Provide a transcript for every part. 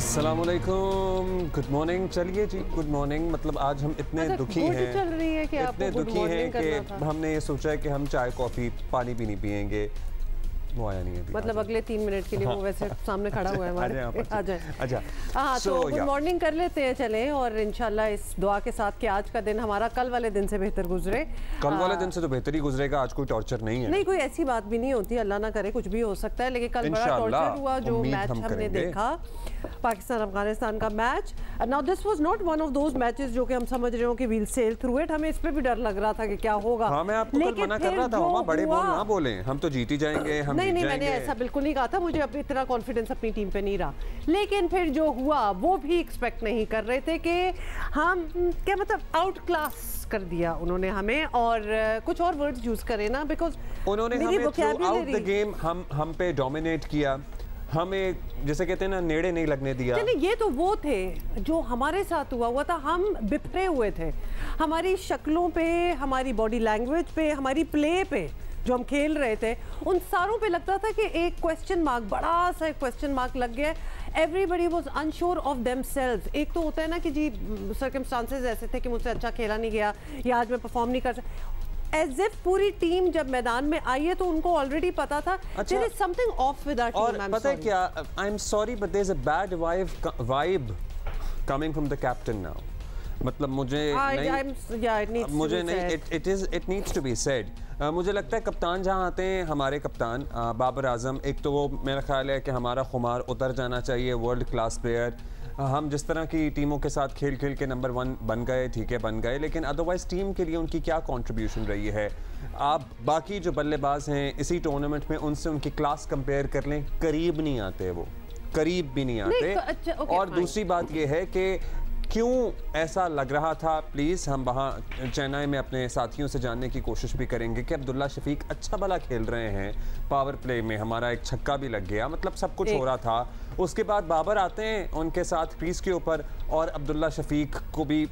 अस्सलामुअलैकुम, good morning. चलिए जी, good morning. मतलब आज हम इतने दुखी हैं, चल रही है कि इतने दुखी हैं कि हमने ये सोचा है कि हम चाय कॉफ़ी पानी भी नहीं पियेंगे। वो आया नहीं है अभी। मतलब अगले 3 मिनट के लिए वो वैसे सामने खड़ा हुआ है हमारे। आ जाए। अच्छा हाँ, तो गुड मॉर्निंग कर लेते हैं चलें, और इंशाल्लाह इस दुआ के साथ कि आज का दिन हमारा कल वाले दिन से बेहतर गुजरे। कल वाले दिन से तो बेहतर ही गुजरेगा। आज कोई टॉर्चर नहीं है। नहीं, कोई ऐसी बात भी नहीं होती, अल्लाह ना करे, कुछ भी हो सकता है। लेकिन कल बड़ा टॉर्चर हुआ जो मैच हमने देखा, पाकिस्तान अफगानिस्तान का match. Now this was not one of those matches जो कि हम समझ रहे हो कि वील सेल थ्रू इट। हमें इस पे भी डर लग रहा था कि क्या होगा। हाँ, मैं आपको कल मना कर रहा था, बड़े बोल ना बोले, हम तो जीत ही जाएंगे, हम नहीं, मैंने ऐसा बिल्कुल नहीं कहा था। मुझे अब इतना कॉन्फिडेंस अपनी टीम पे नहीं रहा, लेकिन फिर जो हुआ वो भी एक्सपेक्ट नहीं कर रहे थे कि हम क्या मतलब आउट क्लास कर दिया उन्होंने हमें। और कुछ और वर्ड्स यूज करें ना, बिकॉज उन्होंने हमें थ्रू आउट द गेम हम पे डोमिनेट किया, हमें जैसे कहते हैं ना नेड़े नहीं लगने दिया। चलिए, ये तो वो थे जो हमारे साथ हुआ था। हम बिखरे हुए थे, हमारी शक्लों पे, हमारी बॉडी लैंग्वेज पे, हमारी प्ले पे जो हम खेल रहे थे, उन सारों पे लगता था कि एक क्वेश्चन मार्क, बड़ा सा एक क्वेश्चन मार्क लग गया। Everybody was unsure of themselves. एक तो होता है ना कि जी सर्कमस्टांसेस ऐसे थे कि मुझसे अच्छा खेला नहीं गया या आज मैं परफॉर्म नहीं कर सकता। एज इफ पूरी टीम जब मैदान में आई है तो उनको ऑलरेडी पता था there is something off with our team. और पता है क्या, I am sorry but there is a bad vibe coming from the captain now. मतलब मुझे it needs to be said. मुझे लगता है कप्तान जहाँ आते हैं, हमारे कप्तान बाबर आजम, एक तो वो मेरा ख्याल है कि हमारा खुमार उतर जाना चाहिए। वर्ल्ड क्लास प्लेयर, हम जिस तरह की टीमों के साथ खेल खेल के नंबर 1 बन गए, ठीक है बन गए, लेकिन अदरवाइज टीम के लिए उनकी क्या कंट्रीब्यूशन रही है। आप बाकी जो बल्लेबाज हैं इसी टूर्नामेंट में उनसे उनकी क्लास कंपेयर कर लें, करीब नहीं आते, वो करीब भी नहीं आते। अच्छा, और दूसरी बात ये है कि क्यों ऐसा लग रहा था, प्लीज़ हम वहाँ चेन्नई में अपने साथियों से जानने की कोशिश भी करेंगे कि अब्दुल्ला शफीक अच्छा भला खेल रहे हैं। पावर प्ले में हमारा एक छक्का भी लग गया, मतलब सब कुछ हो रहा था। उसके बाद बाबर आते हैं उनके साथ क्रीज के ऊपर और अब्दुल्ला शफीक को भी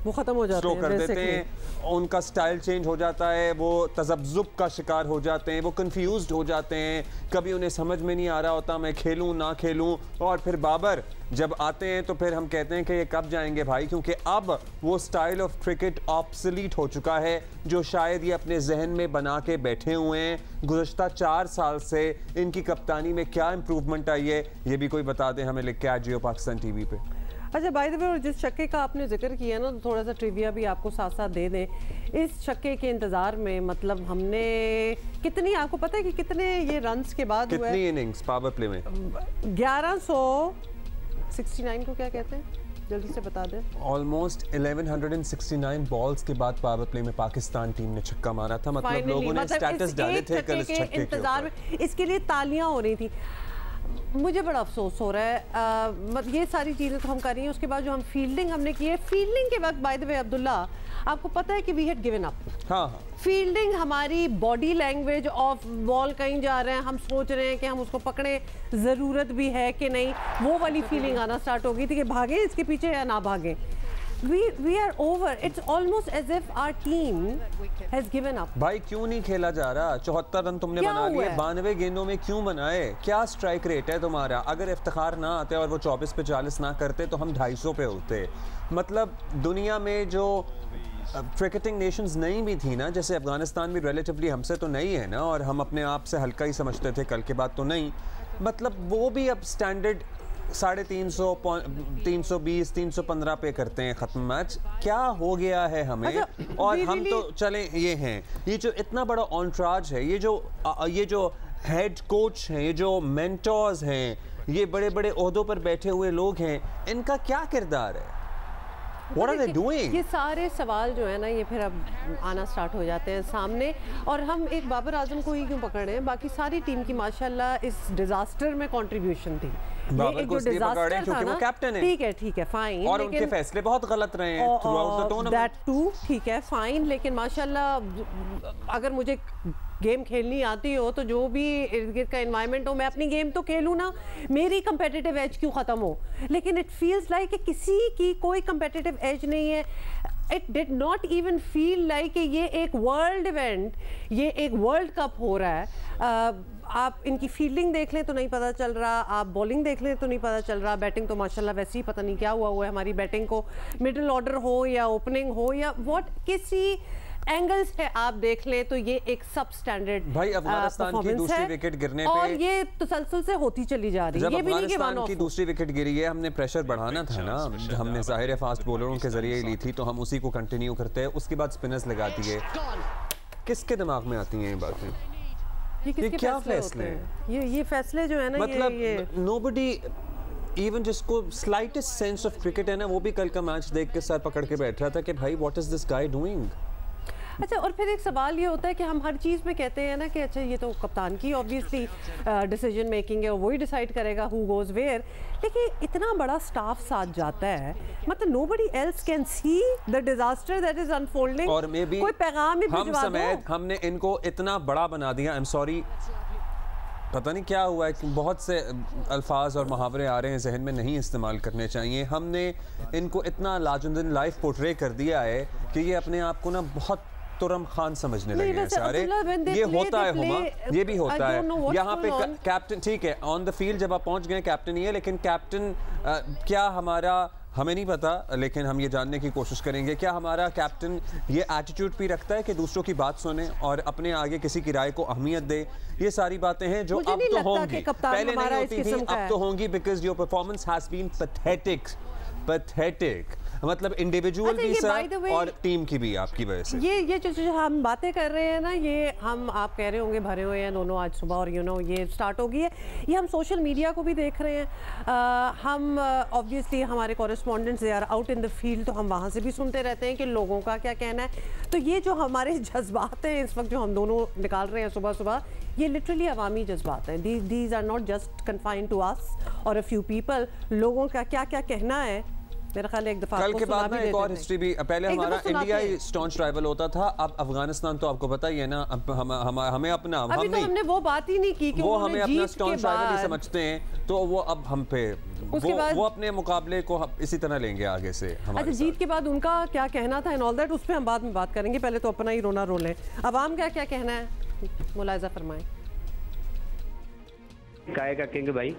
वो खत्म हो जाते हैं, कर देते हैं। उनका स्टाइल चेंज हो जाता है, वो तजब्जुब का शिकार हो जाते हैं, वो कंफ्यूज्ड हो जाते हैं, कभी उन्हें समझ में नहीं आ रहा होता मैं खेलूं ना खेलूं। और फिर बाबर जब आते हैं तो फिर हम कहते हैं कि ये कब जाएंगे भाई, क्योंकि अब वो स्टाइल ऑफ क्रिकेट ऑब्सोलीट हो चुका है जो शायद ये अपने जहन में बना के बैठे हुए हैं। गुज़श्ता 4 साल से इनकी कप्तानी में क्या इंप्रूवमेंट आई है ये भी कोई बता दें हमें, लिख के आज जियो पाकिस्तान टीवी पे। अच्छा, बाय द वे, और जिस छक्के का आपने जिक्र किया ना, तो थोड़ा सा ट्रिविया भी आपको साथ साथ दे दें। इस छक्के के इंतजार में मतलब हमने कितनी, आपको पता है कि कितने ये रन्स के बाद हुआ है? कितनी इनिंग्स पावर प्ले में? 1169 को क्या कहते हैं, जल्दी से बता दें। ऑलमोस्ट 1169 बॉल्स के बाद पावर प्ले में पाकिस्तान टीम ने छक्का मारा था। मतलब लोगों ने स्टेटस डाले थे कल इस छक्के के इंतजार में, इसके लिए तालियां हो रही थी। मुझे बड़ा अफसोस हो रहा है। ये सारी चीज़ें तो हम कर रही हैं, उसके बाद जो हम फील्डिंग हमने की है, फील्डिंग के वक्त बाय द वे अब्दुल्ला, आपको पता है कि वी हैड गिवन अप। हाँ, फील्डिंग, हमारी बॉडी लैंग्वेज ऑफ बॉल कहीं जा रहे हैं, हम सोच रहे हैं कि हम उसको पकड़े, ज़रूरत भी है कि नहीं, वो वाली फीलिंग आना स्टार्ट हो गई थी कि भागे इसके पीछे या ना भागे। We are over. It's almost as if our team has given up. भाई क्यों नहीं खेला जा रहा? 74 रन तुमने बना लिए, 92 गेंदों में क्यों बनाए? क्या स्ट्राइक रेट है तुम्हारा? अगर इफ्तिखार ना आते और वो 24 पे 40 ना करते तो हम 250 पे होते। मतलब दुनिया में जो क्रिकेटिंग नेशंस नई भी थी ना, जैसे अफगानिस्तान भी रिलेटिवली हमसे तो नई है ना, और हम अपने आप से हल्का ही समझते थे, कल के बाद तो नहीं, मतलब वो भी अब स्टैंडर्ड 350, 320, 315 पे करते हैं ख़त्म मैच। क्या हो गया है हमें? अच्छा, और हम तो चले ये हैं, ये जो इतना बड़ा ऑनट्राज है, ये जो हेड कोच हैं, ये जो मेंटर्स हैं, ये बड़े बड़े ओहदों पर बैठे हुए लोग हैं, इनका क्या किरदार है? What are they doing? ये सारे सवाल जो है ना, ये फिर अब आना स्टार्ट हो जाते हैं सामने। और हम एक बाबर आजम को ही क्यों पकड़ रहे हैं? बाकी सारी टीम की माशाल्लाह इस डिजास्टर में कंट्रीब्यूशन थी। बाबर को इसलिए पकड़ रहे हैं क्योंकि वो कैप्टन है। ठीक है फाइन, और उनके फैसले बहुत गलत रहे हैं throughout the tournament. That too, ठीक है फाइन, लेकिन माशाल्लाह अगर मुझे गेम खेलनी आती हो तो जो भी इर्द गिर्द का एनवायरनमेंट हो, मैं अपनी गेम तो खेलूँ ना, मेरी कंपेटिटिव एज क्यों ख़त्म हो? लेकिन इट फील्स लाइक कि किसी की कोई कंपेटिटिव एज नहीं है। It did not even feel like ये एक वर्ल्ड इवेंट, ये एक वर्ल्ड कप हो रहा है। आप इनकी फील्डिंग देख लें तो नहीं पता चल रहा, आप बॉलिंग देख लें तो नहीं पता चल रहा, बैटिंग तो माशाल्लाह वैसे ही पता नहीं क्या हुआ है हमारी बैटिंग को, मिडिल ऑर्डर हो या ओपनिंग हो या व्हाट, किसी एंगल से आप देख ले तो ये एक सब स्टैंडर्ड भाई अफगानिस्तान की दूसरी विकेट गिरने पे, और ये तसलसल से होती चली जा रही है। ये भी नहीं कि अफगानिस्तान की दूसरी विकेट गिरी है, हमने प्रेशर बढ़ाना था ना, हमने जाहिर है फास्ट बॉलरों के जरिए ही ली थी, तो हम उसी को कंटिन्यू करते हैं। उसके बाद स्पिनर्स लगाती है। किसके दिमाग में आती हैं ये बातें? ये क्या फैसले हैं? ये फैसले जो है ना, मतलब नोबडी इवन जिसको स्लाइटेस्ट सेंस ऑफ क्रिकेट है ना, वो भी कल का मैच देख के सर पकड़ के बैठ रहा था कि भाई what is this guy doing. अच्छा, और फिर एक सवाल ये होता है कि हम हर चीज़ में कहते हैं ना कि अच्छा ये तो कप्तान की ऑब्वियसली डिसीजन मेकिंग है और वही डिसाइड करेगा हु गोज वेयर, लेकिन इतना बड़ा स्टाफ साथ जाता है, मतलब nobody else can see the disaster that is unfolding, और मे बी कोई पैगाम ही भिजवा दो। हमने इनको इतना बड़ा बना दिया। आई एम सॉरी, पता नहीं क्या हुआ है कि बहुत से अल्फाज और मुहावरे आ रहे हैं जहन में, नहीं इस्तेमाल करने चाहिए। हमने इनको इतना लाजुन लाइफ पोर्ट्रे कर दिया है कि ये अपने आप को ना बहुत तुरम खान समझने लगे हैं सारे। ये होता है हुमा, ये भी होता है यहाँ पे। कैप्टन ठीक है, ऑन द फील्ड जब आप पहुंच गए कैप्टन ही है, लेकिन कैप्टन क्या हमारा, हमें नहीं पता, लेकिन हम ये जानने की कोशिश करेंगे क्या हमारा कैप्टन ये एटीट्यूड भी रखता है कि दूसरों की बात सुने और अपने आगे किसी की राय को अहमियत दे। ये सारी बातें हैं जो अब तो होंगी, पहले नहीं होती थी, अब तो होंगी, because your performance has been pathetic, मतलब इंडिविजुअल भी सर और टीम की भी आपकी वजह से। ये जो हम बातें कर रहे हैं ना, ये हम, आप कह रहे होंगे भरे हुए हैं दोनों आज सुबह, और ये स्टार्ट हो गई है, ये हम सोशल मीडिया को भी देख रहे हैं। हम ऑब्वियसली हमारे correspondents they are out in the field, तो हम वहाँ से भी सुनते रहते हैं कि लोगों का क्या कहना है। तो ये जो हमारे जज्बात हैं इस वक्त जो हम दोनों निकाल रहे हैं सुबह सुबह, ये लिटरली अवामी जज्बात हैं। These are not just confined to us और अ फ्यू पीपल। लोगों का क्या क्या कहना है, मेरा ख्याल एक दफा कल के बाद में एक और हिस्ट्री भी, पहले हमारा इंडिया ही स्टॉन्च राइवल होता था, अब अफगानिस्तान तो आपको पता ही है ना, अब हमें अपना, हमने वो बात ही नहीं की कि वो हमें अपना स्टॉन्च राइवल ही समझते हैं, तो वो अब हम पे वो अपने मुकाबले को इसी तरह लेंगे आगे से। अच्छा, जीत के बाद उनका क्या कहना था एंड ऑल दैट, उस पर हम बाद में बात करेंगे, पहले तो अपना ही रोना रो लें। अब आम क्या क्या कहना है, मुलाहिजा फरमाएं। काय का किंग भाई,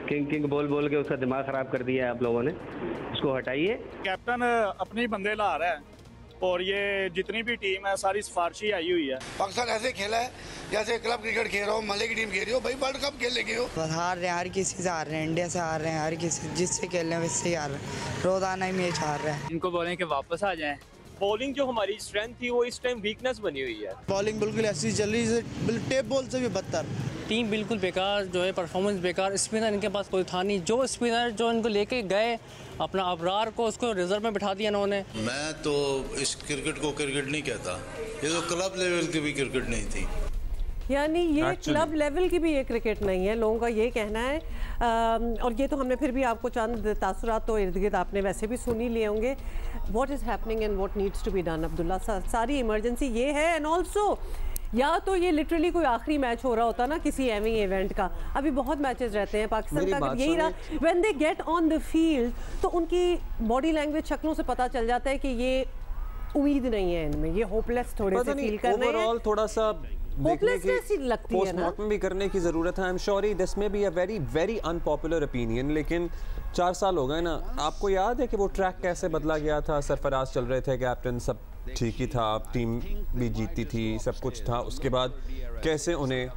किंग बोल बोल के उसका दिमाग खराब कर दिया है आप लोगों ने, उसको हटाइए। कैप्टन अपने बंदे ला रहा है और ये जितनी भी टीम है सारी सिफारिशी आई हुई है। पाकिस्तान ऐसे खेला है जैसे क्लब क्रिकेट खेल रहा हो, मले की टीम खेल रही हो, भाई वर्ल्ड कप खेल लेगी हो। हार रहे हैं, हर किसी से हार रहे हैं, इंडिया से हार रहे हैं, हर किसी जिससे खेल रहे हैं वैसे ही हार रहे हैं, रोजाना ही मैच हार रहे हैं। इनको बोलें कि वापस आ जाएं। बॉलिंग जो हमारी स्ट्रेंथ थी वो इस टाइम वीकनेस बनी हुई है। बॉलिंग बिल्कुल ऐसी चल रही है, टेप बॉल से भी बदतर। टीम बिल्कुल बेकार, जो है परफॉर्मेंस बेकार, स्पिनर इनके पास कोई था नहीं। जो स्पिनर जो इनको लेके गए अपना अबरार को, उसको रिजर्व में बिठा दिया इन्होंने। मैं तो इस क्रिकेट को क्रिकेट नहीं कहता, ये तो क्लब लेवल की भी क्रिकेट नहीं थी, यानी ये क्लब लेवल की भी ये क्रिकेट नहीं है, लोगों का ये कहना है। और ये तो हमने फिर भी आपको चंद तासुरात तो इर्द गिर्द आपने वैसे भी सुन ही लिए होंगे। What is happening and what needs to be done Abdullah, सारी इमरजेंसी ये है। एंड ऑल्सो या तो ये लिटरली कोई आखिरी मैच हो रहा होता ना किसी एवी इवेंट का, अभी बहुत मैचेस रहते हैं पाकिस्तान का, अगर यही रहा when they get on the field तो उनकी बॉडी लैंग्वेज, शक्लों से पता चल जाता है कि ये उम्मीद नहीं है इनमें, ये होपलेस थोड़े से फील कर रहे हैं, थोड़ा सा लगती है ना, पोस्टमार्टम भी करने की जरूरत है। आई एम श्योर दिस में be a very very unpopular opinion, लेकिन 4 साल हो गए ना, आपको याद है कि वो ट्रैक कैसे बदला गया था, सरफराज चल रहे थे, कैप्टन सब ठीक ही था, टीम भी जीतती थी, सब कुछ था, उसके बाद कैसे उन्हें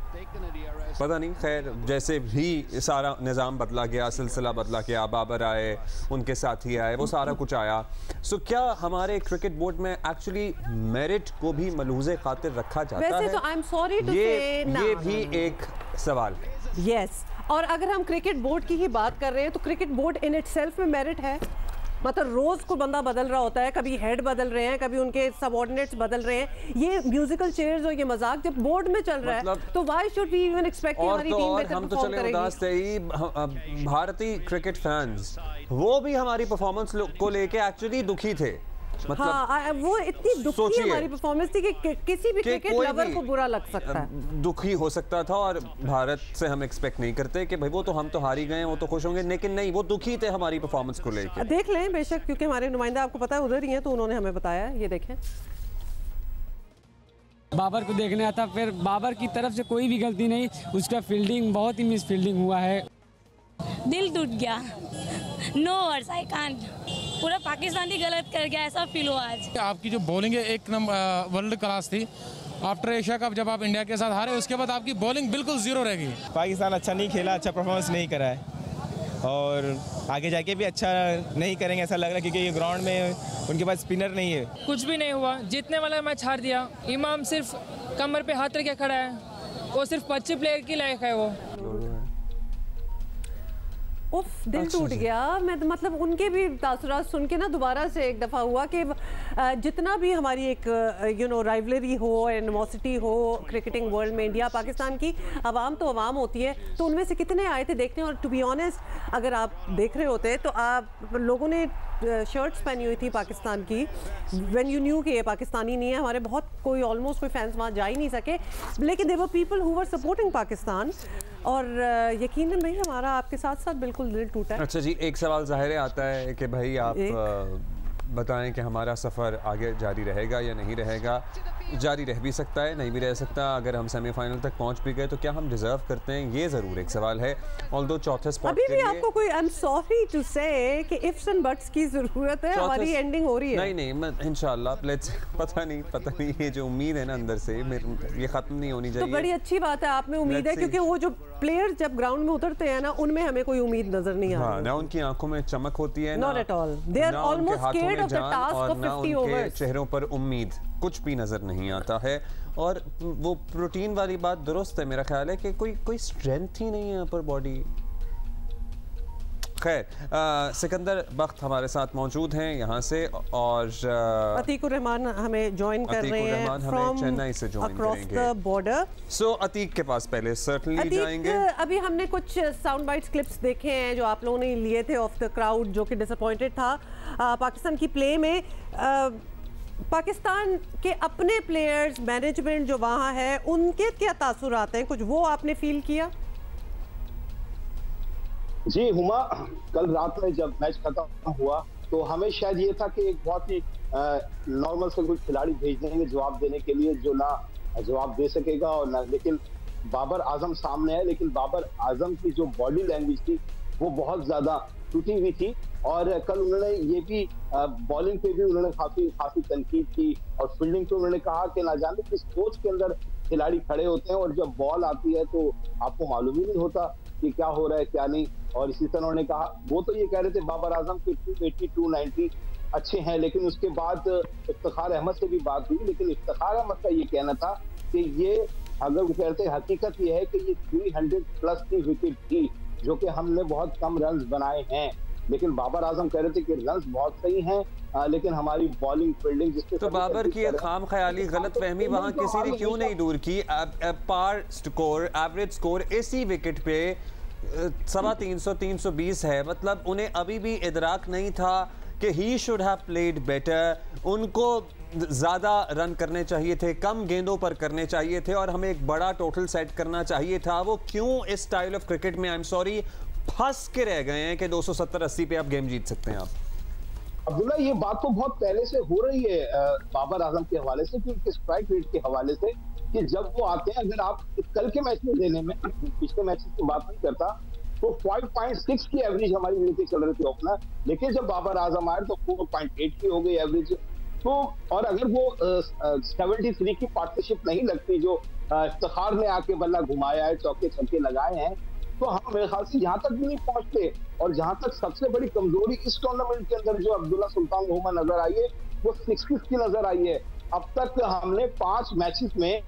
पता नहीं, खैर जैसे भी सारा निज़ाम बदला गया, सिलसिला बदला गया, बाबर आए, उनके साथी आए, वो सारा कुछ आया। सो क्या हमारे क्रिकेट बोर्ड में एक्चुअली मेरिट को भी मलूज़े खातिर रखा जाता है? तो आई एम सॉरी टू से ये भी एक सवाल है। यस, और अगर हम क्रिकेट बोर्ड की ही बात कर रहे हैं तो क्रिकेट बोर्ड इन इटसेल्फ में मेरिट है, मतलब रोज को बंदा बदल रहा होता है, कभी हेड बदल रहे हैं, कभी उनके सबऑर्डिनेट्स बदल रहे हैं, ये म्यूजिकल चेयर्स और ये मजाक जब बोर्ड में चल रहा है तो why should we even expect कि हमारी टीम बेहतर परफॉर्म करेगी। उदास थे ही भारतीय क्रिकेट फैंस, वो भी हमारी परफॉर्मेंस को लेके एक्चुअली दुखी थे मतलब हाँ, वो इतनी दुखी हमारी परफॉर्मेंस थी कि किसी भी क्रिकेट लवर को बुरा लग सकता है, दुखी हो सकता था। और भारत से हम एक्सपेक्ट नहीं करते कि भाई वो तो हम तो हार ही गए, वो तो खुश होंगे, लेकिन नहीं, वो दुखी थे हमारी परफॉर्मेंस को लेकर। देख लें बेशक, क्योंकि हमारे नुमाइंदा आपको पता है उधर ही हैं, तो उन्होंने हमें बताया। ये देखें, बाबर को देखने आता, फिर बाबर की तरफ से कोई भी गलती नहीं, उसका फील्डिंग बहुत ही मिस फील्डिंग हुआ है। दिल टूट गया, नो वर्ड्स, आई कांट। पूरा पाकिस्तान ही गलत कर गया, ऐसा फील हुआ आज। आपकी जो बॉलिंग है एक नंबर वर्ल्ड क्लास थी। आफ्टर एशिया कप जब आप इंडिया के साथ हारे, उसके बाद आपकी बॉलिंग बिल्कुल जीरो रह गई। पाकिस्तान अच्छा नहीं खेला, अच्छा परफॉर्मेंस नहीं करा है और आगे जाके भी अच्छा नहीं करेंगे ऐसा लग रहा है, क्योंकि ये ग्राउंड में उनके पास स्पिनर नहीं है। कुछ भी नहीं हुआ, जीतने वाला मैच हार दिया। इमाम सिर्फ कमर पे हाथ रखे खड़ा है, वो सिर्फ 25 प्लेयर की लायक है वो। उफ, दिल टूट गया। मैं मतलब उनके भी तासुरात सुन के ना दोबारा से एक दफ़ा हुआ कि जितना भी हमारी एक राइवलरी हो, एनिमोसिटी हो क्रिकेटिंग वर्ल्ड में, इंडिया पाकिस्तान की आवाम तो आवाम होती है, तो उनमें से कितने आए थे देखने। और टू बी ऑनेस्ट, अगर आप देख रहे होते तो आप लोगों ने शर्ट्स पहनी हुई थी पाकिस्तान की, व्हेन यू न्यू कि ये पाकिस्तानी नहीं है। हमारे बहुत कोई ऑलमोस्ट कोई फैंस वहाँ जा ही नहीं सके, लेकिन there were people who were supporting Pakistan. और यकीनन भाई हमारा आपके साथ साथ बिल्कुल दिल टूटा है। अच्छा जी, एक सवाल ज़ाहिर आता है कि भाई आप बताएं कि हमारा सफ़र आगे जारी रहेगा या नहीं रहेगा। जारी रह भी सकता है, नहीं भी रह सकता। अगर हम सेमीफाइनल तक पहुंच भी गए तो क्या हम डिजर्व करते हैं, ये ज़रूर एक सवाल है। ऑल्दो चौथे स्पॉट अभी भी आपको कोई, आई एम सॉरी टू से कि इफ्स एंड बट्स की ज़रूरत है, हमारी एंडिंग हो रही है। नहीं मैं इंशाल्लाह लेट्स, पता नहीं ये जो उम्मीद है ना अंदर से, ये ख़त्म नहीं होनी चाहिए। तो बड़ी अच्छी बात है, आप में उम्मीद है, क्योंकि वो जो प्लेयर्स जब ग्राउंड में उतरते हैं ना, उनमें हमें कोई उम्मीद नजर नहीं आ रही। ना उनकी आंखों में चमक होती है, not at all, they are almost scared of the task of 50 overs. चेहरों पर उम्मीद कुछ भी नजर नहीं आता है। और वो प्रोटीन वाली बात दुरुस्त है, मेरा ख्याल है कि कोई स्ट्रेंथ ही नहीं है अपर बॉडी। खैर, सिकंदर बख्त हमारे साथ मौजूद हैं यहाँ से, और अतीकुर रहमान हमें ज्वाइन कर रहे हैं फ्रॉम चेन्नई से ज्वाइन अक्रॉस द बॉर्डर। सो अतीक के पास पहले सर्टनली जाएंगे। अभी हमने कुछ साउंड बाइट्स क्लिप्स देखे हैं जो आप लोगों ने लिए थे ऑफ द क्राउड, जो कि डिसअपॉइंटेड था पाकिस्तान की प्ले में। पाकिस्तान के अपने प्लेयर्स, मैनेजमेंट जो वहाँ है, उनके क्या तासुरात हैं, कुछ वो आपने फील किया? जी हुमा, कल रात में जब मैच खत्म हुआ तो हमें शायद ये था कि एक बहुत ही नॉर्मल से कोई खिलाड़ी भेज देंगे जवाब देने के लिए, जो ना जवाब दे सकेगा और ना, लेकिन बाबर आजम सामने है। लेकिन बाबर आजम की जो बॉडी लैंग्वेज थी वो बहुत ज्यादा टूटी हुई थी। और कल उन्होंने ये भी बॉलिंग पे भी उन्होंने काफी तनकीद की, और फील्डिंग पे उन्होंने कहा कि ना जाने किस कोच के अंदर खिलाड़ी खड़े होते हैं और जब बॉल आती है तो आपको मालूम ही नहीं होता कि क्या हो रहा है क्या नहीं। और इसी तरह उन्होंने कहा, वो तो ये कह रहे थे बाबर आजम के 280 290 अच्छे हैं, लेकिन उसके बाद इफ्तिखार अहमद से भी बात हुई, लेकिन इफ्तिखार अहमद का ये कहना था कि ये, अगर वो कहते हैं, हकीकत ये है कि ये 300 प्लस की विकेट थी, जो कि हमने बहुत कम रन्स बनाए हैं। लेकिन बाबर आजम कह रहे थे कि रन्स बहुत सही हैं, लेकिन हमारी बॉलिंग फील्डिंग जिसके तो बाबर की खाम ख्याली गलत फहमी वहाँ किसी ने क्यों नहीं दूर की? पार स्कोर, एवरेज स्कोर इसी विकेट पे 350 320 है। मतलब उन्हें अभी भी इदराक नहीं था कि he should have played better. उनको ज़्यादा रन करने चाहिए थे, कम गेंदों पर करने चाहिए थे, और हमें एक बड़ा टोटल सेट करना चाहिए था। वो क्यों इस स्टाइल ऑफ क्रिकेट में, आई एम सॉरी, फंस के रह गए हैं कि 270-80 पे आप गेम जीत सकते हैं आप? अब्दुल्ला, ये बात तो बहुत पहले से हो रही है बाबर आजम के हवाले से, क्योंकि स्ट्राइक रेट के हवाले से, कि जब वो आते हैं, अगर आप कल के मैच में देने में, पिछले मैच की बात नहीं करता, तो 5.6 की एवरेज हमारी लेके चल रही थी ओपनर, लेकिन जब बाबर आजम आए तो 4.8 की हो गई एवरेज। तो और अगर वो 73 की पार्टनरशिप नहीं लगती जो इफ्तिखार ने आके बल्ला घुमाया है, चौके छक्के लगाए हैं, तो हम मेरे ख्याल से यहाँ तक भी नहीं पहुंचते। और जहां तक सबसे बड़ी कमजोरी इस टूर्नामेंट के अंदर जो अब्दुल्ला सुल्तान होमा नजर आई है, वो 6 की नजर आई है। अब तक हमने 5 मैचेस में,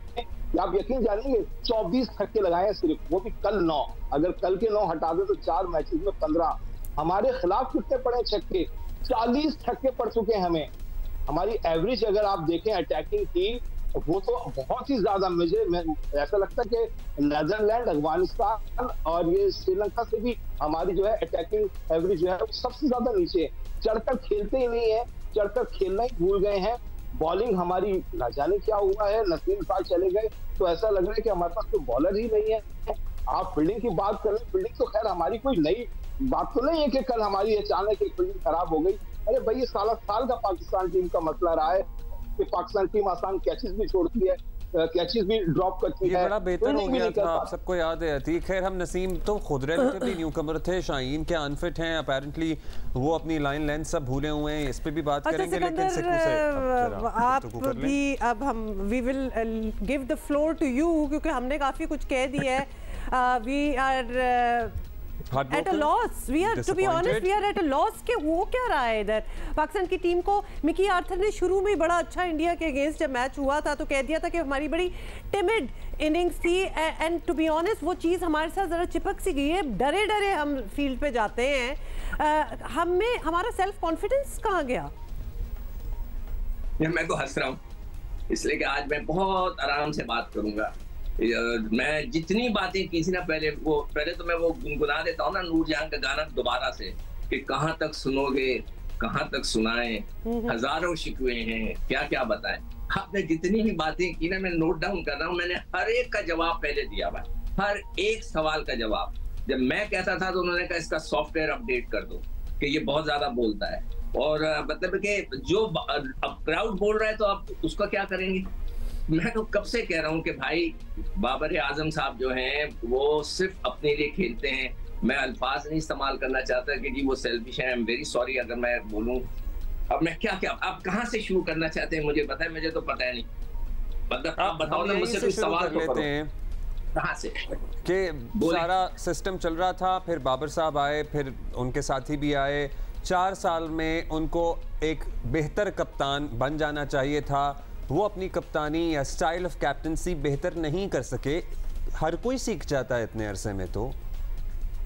आप यकीन जानेंगे, 24 छक्के लगाए हैं सिर्फ, वो भी कल 9। अगर कल के 9 हटा दे तो 4 मैचेस में 15। हमारे खिलाफ कितने पड़े छक्के? 40 छक्के पड़ चुके हैं हमें। हमारी एवरेज अगर आप देखें अटैकिंग की, वो तो बहुत ही ज्यादा, मुझे ऐसा लगता है कि नीदरलैंड, अफगानिस्तान और ये श्रीलंका से भी हमारी जो है अटैकिंग एवरेज जो है वो सबसे ज्यादा नीचे, चढ़कर खेलते ही नहीं है। चढ़कर खेलना ही भूल गए हैं। बॉलिंग हमारी न जाने क्या हुआ है, नसीम साहब चले गए तो ऐसा लग रहा है कि हमारे पास तो बॉलर ही नहीं है। आप फील्डिंग की बात कर रहे हैं, फील्डिंग तो खैर हमारी कोई नई बात तो नहीं है कि कल हमारी अचानक एक फील्डिंग खराब हो गई। अरे भाई, ये साल का पाकिस्तान टीम का मसला रहा है कि पाकिस्तान टीम आसान कैचेस भी छोड़ती है, कैचेस भी ड्रॉप करती है। ये बड़ा बेहतर हो गया था, आप सबको याद है अतीक। खैर, हम नसीम तो खुद रिलेटिवली न्यूकमर थे, शाहीन के अनफिट हैं अपेरेंटली, वो अपनी लाइन लेंथ सब भूले हुए हैं, इस पे भी बात करेंगे। लेकिन सिक्कू से आप भी अब हम we will give the floor to you, क्योंकि हमने काफी कुछ कह दिया है। We are at a loss, we are to be honest, we are at a loss कि वो क्या रहा है इधर। पाकिस्तान की टीम को मिकी आर्थर ने शुरू में बड़ा अच्छा इंडिया के अगेंस्ट जब मैच हुआ था तो कह दिया था कि हमारी बड़ी टिमिड इनिंग्स थी, एंड टू बी ऑनेस्ट वो चीज़ हमारे साथ ज़रा चिपक सी गई है। डरे डरे हम फील्ड पे जाते हैं, हमें हमारा सेल्फ कॉन्फिडेंस कहाँ गया? मैं तो हंस रहा हूँ इसलिए कि आज मैं बहुत आराम से बात करूंगा। मैं जितनी बातें किसी ना पहले तो मैं वो गुनगुना देता हूँ ना नूरजहां का गाना दोबारा से कि कहाँ तक सुनोगे, कहाँ तक सुनाएं, हजारों शिकवे हैं, क्या क्या बताएं। आपने जितनी भी बातें की ना, मैं नोट डाउन कर रहा हूँ, मैंने हर एक का जवाब पहले दिया भाई, हर एक सवाल का जवाब। जब मैं कहता था तो उन्होंने कहा इसका सॉफ्टवेयर अपडेट कर दो कि ये बहुत ज्यादा बोलता है, और मतलब कि जो अब क्राउड बोल रहा है तो आप उसका क्या करेंगे। मैं तो कब से कह रहा हूँ कि भाई बाबर आजम साहब जो हैं वो सिर्फ अपने लिए खेलते हैं। मैं अल्फाज नहीं इस्तेमाल करना चाहता कि जी वो सेल्फिश है, आई एम वेरी सॉरी अगर मैं बोलूँ। अब मैं क्या आप कहाँ से शुरू करना चाहते हैं मुझे बताएं, मुझे तो पता है नहीं। मतलब आप बताओ ना, मुझसे कुछ सवाल तो करो। कहाँ से कि सारा सिस्टम चल रहा था, फिर बाबर साहब आए, फिर उनके साथी भी आए। 4 साल में उनको एक बेहतर कप्तान बन जाना चाहिए था, वो अपनी कप्तानी या स्टाइल ऑफ कैप्टनसी बेहतर नहीं कर सके। हर कोई सीख जाता है इतने अरसे में। तो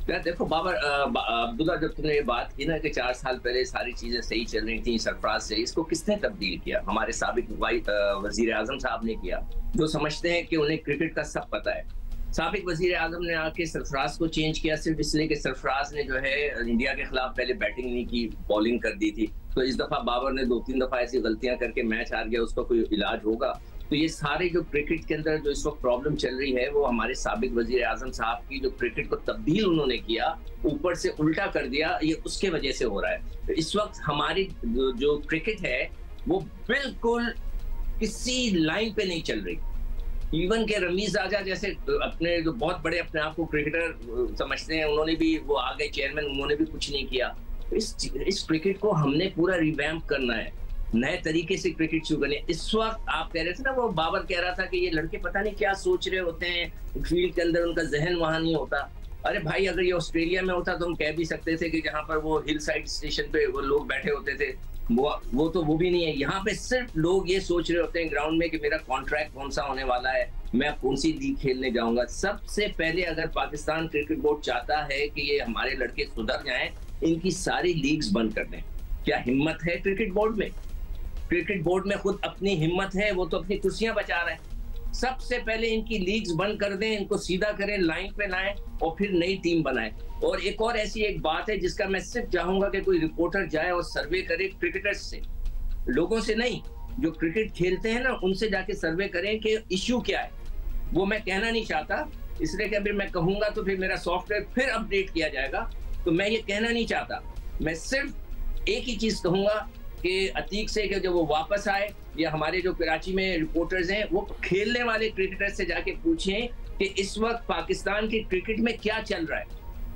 देखो बाबर अब्दुल्ला, जब तुमने ये बात की ना कि 4 साल पहले सारी चीजें सही चल रही थी सरफराज से, इसको किसने तब्दील किया? हमारे साबिक वजीर आजम साहब ने किया, जो समझते हैं कि उन्हें क्रिकेट का सब पता है। साबिक वजीर आजम ने आके सरफराज को चेंज किया सिर्फ इसलिए कि सरफराज ने जो है इंडिया के खिलाफ पहले बैटिंग नहीं की, बॉलिंग कर दी थी। तो इस दफा बाबर ने 2-3 दफा ऐसी गलतियां करके मैच हार गया, उसका कोई इलाज होगा? तो ये सारे जो क्रिकेट के अंदर जो इस वक्त प्रॉब्लम चल रही है वो हमारे साबिक वजीर आजम साहब की जो क्रिकेट को तब्दील उन्होंने किया, ऊपर से उल्टा कर दिया, ये उसके वजह से हो रहा है। तो इस वक्त हमारी जो क्रिकेट है वो बिल्कुल किसी लाइन पे नहीं चल रही। इवन के रमीज राजा जैसे अपने जो बहुत बड़े अपने आप को क्रिकेटर समझते हैं, उन्होंने भी वो आ गए चेयरमैन, उन्होंने भी कुछ नहीं किया। इस क्रिकेट को हमने पूरा रिवैम्प करना है, नए तरीके से क्रिकेट शुरू करनी है। इस वक्त आप कह रहे थे ना, वो बाबर कह रहा था कि ये लड़के पता नहीं क्या सोच रहे होते हैं फील्ड के अंदर, उनका जहन वहां नहीं होता। अरे भाई, अगर ये ऑस्ट्रेलिया में होता तो हम कह भी सकते थे कि जहां पर वो हिल साइड स्टेशन पे वो लोग बैठे होते थे, वो तो वो भी नहीं है। यहाँ पे सिर्फ लोग ये सोच रहे होते हैं ग्राउंड में कि मेरा कॉन्ट्रैक्ट कौन सा होने वाला है, मैं कौन सी लीग खेलने जाऊंगा। सबसे पहले अगर पाकिस्तान क्रिकेट बोर्ड चाहता है कि ये हमारे लड़के सुधर जाएं, इनकी सारी लीग्स बंद कर दें। क्या हिम्मत है क्रिकेट बोर्ड में? क्रिकेट बोर्ड में खुद अपनी हिम्मत है, वो तो अपनी कुर्सियां बचा रहे हैं। सबसे पहले इनकी लीग्स बंद कर दें, इनको सीधा करें, लाइन पे लाएं और फिर नई टीम बनाएं। और एक और ऐसी एक बात है जिसका मैं सिर्फ चाहूंगा कि कोई रिपोर्टर जाए और सर्वे करे क्रिकेटर्स से, लोगों से नहीं, जो क्रिकेट खेलते हैं ना उनसे जाके सर्वे करें कि इश्यू क्या है। वो मैं कहना नहीं चाहता, इसलिए कि अभी मैं कहूंगा तो फिर मेरा सॉफ्टवेयर फिर अपडेट किया जाएगा, तो मैं ये कहना नहीं चाहता। मैं सिर्फ एक ही चीज कहूंगा कि अतीक से कि जब वो वापस आए या हमारे जो कराची में रिपोर्टर्स हैं वो खेलने वाले क्रिकेटर्स से जाके पूछें कि इस वक्त पाकिस्तान के क्रिकेट में क्या चल रहा है,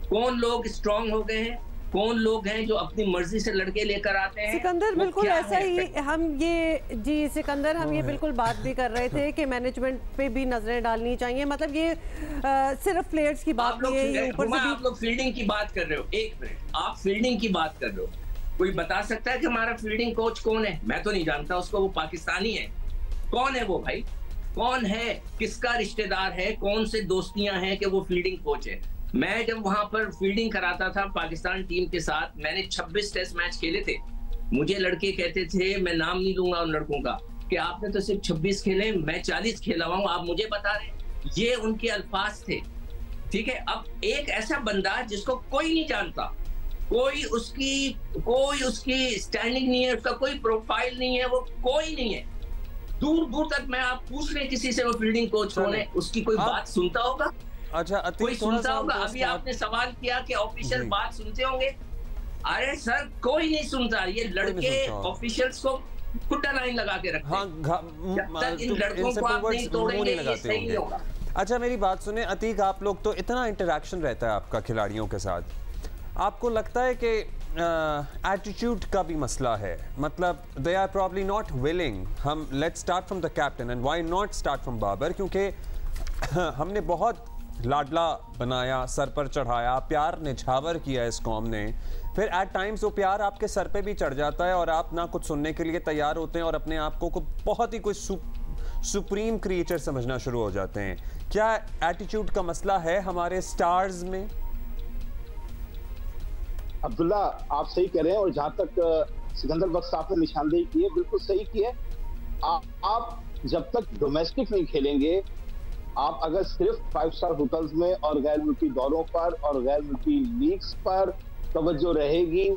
कौन लोग स्ट्रांग हो गए हैं, कौन लोग हैं जो अपनी मर्जी से लड़के लेकर आते हैं। सिकंदर, बिल्कुल ऐसा ही हम ये जी सिकंदर हम ये बिल्कुल बात भी कर रहे थे कि मैनेजमेंट पे भी नजरें डालनी चाहिए। मतलब ये सिर्फ प्लेयर्स की बात नहीं है, ऊपर से आप लोग फील्डिंग की बात कर रहे हो। एक मिनट, आप फील्डिंग की बात कर रहे हो, कोई बता सकता है कि हमारा फील्डिंग कोच कौन है? मैं तो नहीं जानता उसको, वो पाकिस्तानी है। कौन है वो भाई? कौन है? किसका रिश्तेदार है? कौन से दोस्तियां हैं कि वो फील्डिंग कोच है? मैं जब वहां पर फील्डिंग कराता था पाकिस्तान टीम के साथ, मैंने 26 टेस्ट मैच खेले थे। मुझे लड़के कहते थे, मैं नाम नहीं लूंगा उन लड़कों का, कि आपने तो सिर्फ 26 खेले, मैं 40 खेला हूं, आप मुझे बता रहे। ये उनके अल्फाज थे, ठीक है। अब एक ऐसा बंदा जिसको कोई नहीं जानता, कोई उसकी स्टैंडिंग नहीं है, उसका कोई प्रोफाइल नहीं है, वो कोई नहीं है। दूर दूर तक मैं आप पूछ रहे किसी से वो फील्डिंग कोच कौन है, उसकी कोई बात सुनता होगा? अच्छा, कोई सुनता होगा? अभी आपने सवाल किया कि ऑफिशियल बात सुनते होंगे। अरे सर कोई नहीं सुनता, ये लड़के ऑफिशियल्स को खुट्टा लाइन लगा के रखते हैं। जब तक इन लड़कों को आप नहीं तोड़ेंगे ये सही नहीं होगा। अच्छा मेरी बात सुने अतीक, आप लोग तो इतना इंटरेक्शन रहता है आपका खिलाड़ियों के साथ, आपको लगता है कि एटीट्यूड का भी मसला है? मतलब they are probably not willing. हम let's start from the captain and why not start from Babar, क्योंकि हमने बहुत लाडला बनाया, सर पर चढ़ाया, प्यार निछावर किया इस कौम ने, फिर एट टाइम्स वो प्यार आपके सर पे भी चढ़ जाता है और आप ना कुछ सुनने के लिए तैयार होते हैं और अपने आप को बहुत ही कुछ सुप्रीम क्रिएचर समझना शुरू हो जाते हैं। क्या एटीट्यूड का मसला है हमारे स्टार्स में? अब्दुल्ला आप सही कह रहे हैं, और जहां तक सिकंदर बख्श साहब ने निशानदेही की है बिल्कुल सही की है। आप जब तक डोमेस्टिक नहीं खेलेंगे, आप अगर सिर्फ 5 स्टार होटल्स में और गैर मुल्की दौरों पर और गैर मुल्की लीग्स पर तवज्जो रहेगी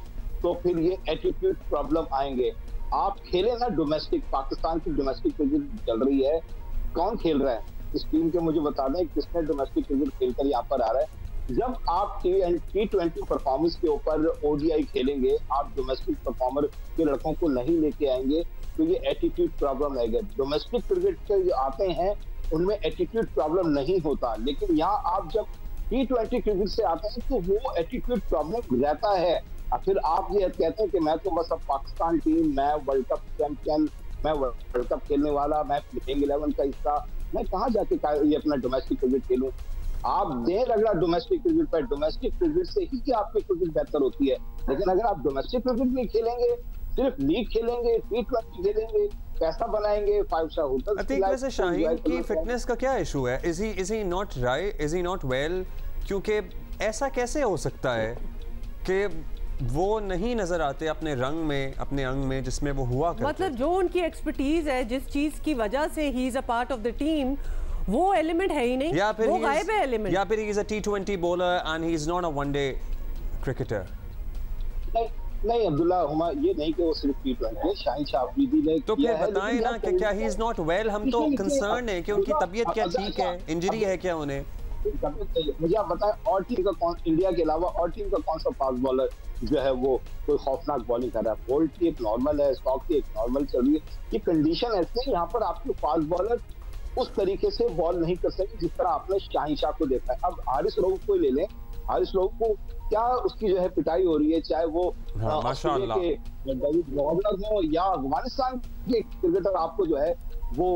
तो फिर ये एटीट्यूड प्रॉब्लम आएंगे। आप खेले ना डोमेस्टिक, पाकिस्तान की डोमेस्टिक क्रिकेट चल रही है, कौन खेल रहा है इस टीम के? मुझे बता दें किसने डोमेस्टिक क्रिकेट खेलकर यहाँ पर आ रहा है। जब आप T20 परफॉर्मेंस के ऊपर ODI खेलेंगे, आप डोमेस्टिक परफॉर्मर के लड़कों को नहीं लेके आएंगे तो ये एटीट्यूड प्रॉब्लम आएगा। डोमेस्टिक क्रिकेट के जो आते हैं उनमें एटीट्यूड प्रॉब्लम नहीं होता, लेकिन यहाँ आप जब T20 क्रिकेट से आते हैं तो वो एटीट्यूड प्रॉब्लम रहता है। और फिर आप ये कहते हैं कि मैं तो बस अब पाकिस्तान टीम, मैं वर्ल्ड कप चैंपियन, मैं वर्ल्ड कप खेलने वाला, मैं प्लेइंग 11 का हिस्सा, मैं कहाँ जाके ये अपना डोमेस्टिक क्रिकेट खेलूं? आप दें रगड़ा डोमेस्टिक क्रिकेट पर, डोमेस्टिक क्रिकेट से ही आपकी क्रिकेट बेहतर होती है। लेकिन अगर आप डोमेस्टिक क्रिकेट नहीं खेलेंगे, सिर्फ लीग खेलेंगे, T20 खेलेंगे, पैसा बनाएंगे, 5 स्टार होटल। अतीक वैसे शाहीन की फिटनेस का क्या इशू है? Is he not right, is he not well? क्योंकि ऐसा कैसे हो सकता है कि वो नहीं नजर आते अपने रंग में, अपने अंग में जिसमें वो हुआ करते? मतलब जो उनकी एक्सपर्टीज है, जिस चीज की वजह से he is a part of the team, वो एलिमेंट है ही नहीं, या फिर वो गायब है एलिमेंट। या फिर he is a T20 bowler and he is not a one day cricketer. नहीं अब्दुल्ला हुमा, ये नहीं कि वो सिर्फ T20 है। शाहीन शाह अफरीदी ने तो फिर बताएं ना कि क्या ही इज नॉट वेल? हम तो कंसर्न है कि उनकी तबीयत क्या ठीक है, इंजरी है क्या उन्हें? मुझे आप बताएं और टीम का कौन, इंडिया के अलावा और टीम का कौन सा फास्ट बॉलर जो है वो कोई खौफनाक बॉलिंग कर रहा है? बोल्ट की एक नॉर्मल है, स्टॉक की एक नॉर्मल चल रही है। ये कंडीशन ऐसे है, यहाँ पर आपके फास्ट बॉलर उस तरीके से बॉल नहीं कर सकते जिस तरह आपने शाहीन शाह को देखा है। अब हारिस रऊफ को ले लें, हारिस रऊफ को क्या उसकी जो है पिटाई हो रही है, चाहे वो माशाअल्लाह डेविड वार्नर हो या अफगानिस्तान के क्रिकेटर आपको जो है वो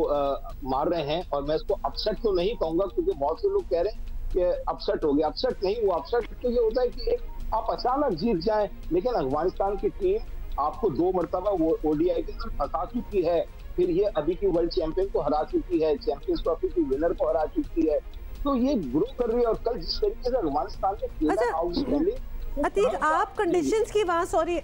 मार रहे हैं। और मैं इसको अपसेट तो नहीं कहूंगा, क्योंकि बहुत से लोग कह रहे हैं कि अपसेट हो गया। अपसेट नहीं हुआ, अपसेट तो ये होता है कि आप अचानक जीत जाएं, लेकिन अफगानिस्तान की टीम आपको 2 मरतबा वो ODI के अंदर फंसा चुकी है, फिर ये अभी की वर्ल्ड चैंपियन को हरा चुकी है, चैंपियंस ट्रॉफी की विनर को हरा चुकी है, तो ये ग्रो कर रही है। और कल जिस तरीके से अफगानिस्तान ने खेला आउटस्टैंडिंग। अतीक आप कंडीशंस की बात, सॉरी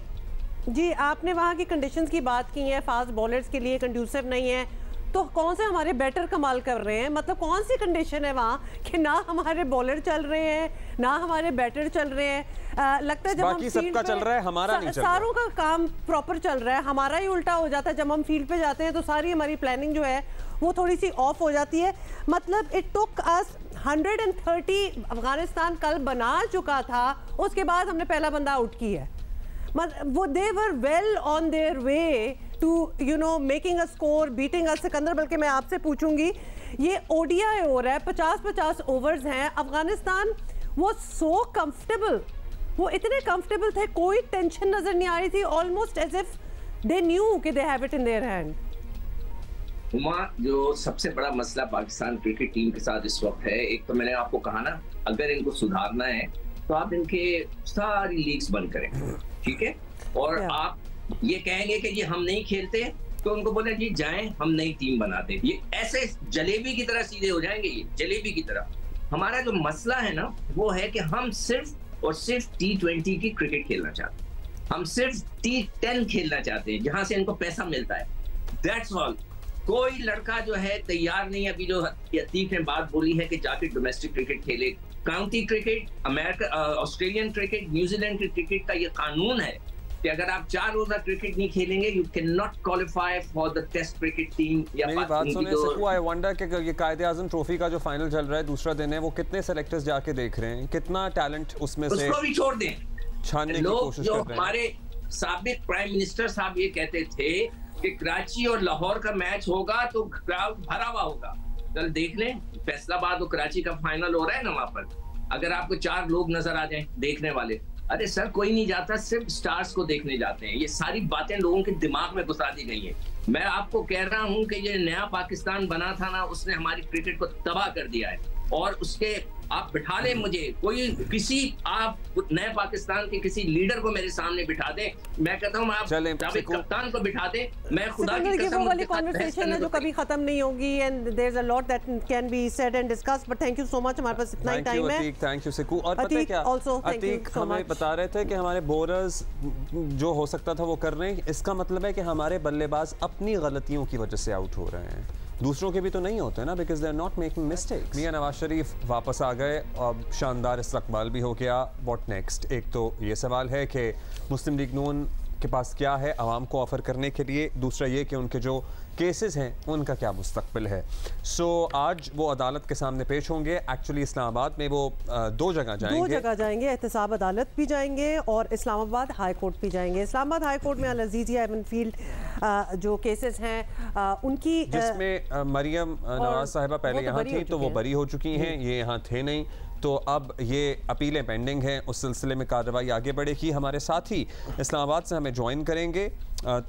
जी, आपने वहाँ की कंडीशंस की बात की है, फास्ट बॉलर्स के लिए कंड्यूसिव नहीं है, तो कौन से हमारे बैटर कमाल कर रहे हैं? मतलब कौन सी कंडीशन है वहाँ कि ना हमारे बॉलर चल रहे हैं, ना हमारे बैटर चल रहे हैं? लगता है जब बाकी सबका चल रहा है, हमारा नहीं चल रहा। सारों का काम प्रॉपर चल रहा है, हमारा ही उल्टा हो जाता है। जब हम फील्ड पे जाते हैं तो सारी हमारी प्लानिंग जो है वो थोड़ी सी ऑफ हो जाती है। मतलब इट टुक अस 130, अफगानिस्तान कल बना चुका था, उसके बाद हमने पहला बंदा आउट किया है। वो they were well on their way to making a score, beating us. Sikandar, बल्कि मैं आपसे पूछूंगी, ये ODI हो रहा है, 50-50 ओवर्स हैं, अफगानिस्तान वो सो कंफर्टेबल, वो इतने कंफर्टेबल थे, कोई टेंशन नजर नहीं आ रही थी, almost as if they knew कि they have it in their hand. Huma, जो सबसे बड़ा मसला पाकिस्तान क्रिकेट टीम के साथ इस वक्त है, एक तो मैंने आपको कहा ना, अगर इनको सुधारना है तो आप इनके सारी लीग्स बंद करें, ठीक है? और आप ये कहेंगे कि ये हम नहीं खेलते, तो उनको बोले जी जाएं, हम नई टीम बनाते। ये ऐसे जलेबी की तरह सीधे हो जाएंगे, ये जलेबी की तरह। हमारा जो मसला है ना, वो है कि हम सिर्फ और सिर्फ T20 की क्रिकेट खेलना चाहते हैं, हम सिर्फ T10 खेलना चाहते हैं जहां से इनको पैसा मिलता है, दैट्स ऑल। कोई लड़का जो है तैयार नहीं, अभी जो अतीक ने बात बोली है कि जाके डोमेस्टिक क्रिकेट खेले, county cricket, America, Australian cricket, New Zealand की क्रिकेट का ये कानून है कि अगर आप 4 रोजा क्रिकेट नहीं खेलेंगे, you can not qualify for the test cricket team. या मेरी बात सुने सिकू, आई वंडर कि ये कायदे आजम ट्रॉफी का जो फाइनल चल रहा है, दूसरा दिन है, वो कितने सेलेक्टर्स जाके देख रहे हैं, कितना टैलेंट उसमें से उसको भी छोड़ दें, छानने की कोशिश कर रहे हैं। हमारे साबिक प्राइम मिनिस्टर साहब ये कहते थे कि कराची और लाहौर का मैच होगा तो क्राउड भरा हुआ होगा। कल देख लें, फैसलाबाद और कराची का फाइनल हो रहा है ना, वहां पर अगर आपको 4 लोग नजर आ जाएं देखने वाले, अरे सर कोई नहीं जाता, सिर्फ स्टार्स को देखने जाते हैं। ये सारी बातें लोगों के दिमाग में घुसा दी गई हैं। मैं आपको कह रहा हूं कि ये नया पाकिस्तान बना था ना, उसने हमारी क्रिकेट को तबाह कर दिया है। और उसके आप बिठा लें मुझे, कोई किसी आप नए पाकिस्तान के किसी लीडर को मेरे सामने बिठा दें, मैं कहता हूँ आप जावेद कप्तान को बिठा दें, मैं खुदा की कसम वो वाली कॉन्वर्सेशन है जो कभी खत्म नहीं होगी, and there is a lot that can be said and discussed, but thank you so much, हमारे पास इतना ही टाइम है। Thank you Siku. और पता है क्या, अतीक हमें बता रहे थे कि हमारे बॉलर्स जो हो सकता था वो कर रहे हैं, इसका मतलब है कि हमारे बल्लेबाज अपनी गलतियों की वजह से आउट हो रहे हैं, दूसरों के भी तो नहीं होते ना, because they are not making mistakes. Mian Nawaz Sharif वापस आ गए, अब शानदार इस्तकबाल भी हो गया। What next? एक तो ये सवाल है कि मुस्लिम लीग नून के पास क्या है आवाम को ऑफ़र करने के लिए, दूसरा ये कि उनके जो केसेस हैं उनका क्या मुस्तकबिल है। सो आज वो अदालत के सामने पेश होंगे। एक्चुअली इस्लामाबाद में वो 2 जगह जाएंगे, एहतसाब अदालत भी जाएंगे और इस्लामाबाद हाई कोर्ट भी जाएंगे। इस्लामाबाद हाई कोर्ट में अल अजीज़िया एवन फील्ड जो केसेस हैं उनकी, जिसमें मरियम नवाज साहिबा पहले यहाँ थी तो वो बरी हो चुकी हैं, ये यहाँ थे नहीं, तो अब ये अपीलें पेंडिंग हैं, उस सिलसिले में कार्रवाई आगे बढ़ेगी। हमारे साथ ही इस्लामाबाद से हमें ज्वाइन करेंगे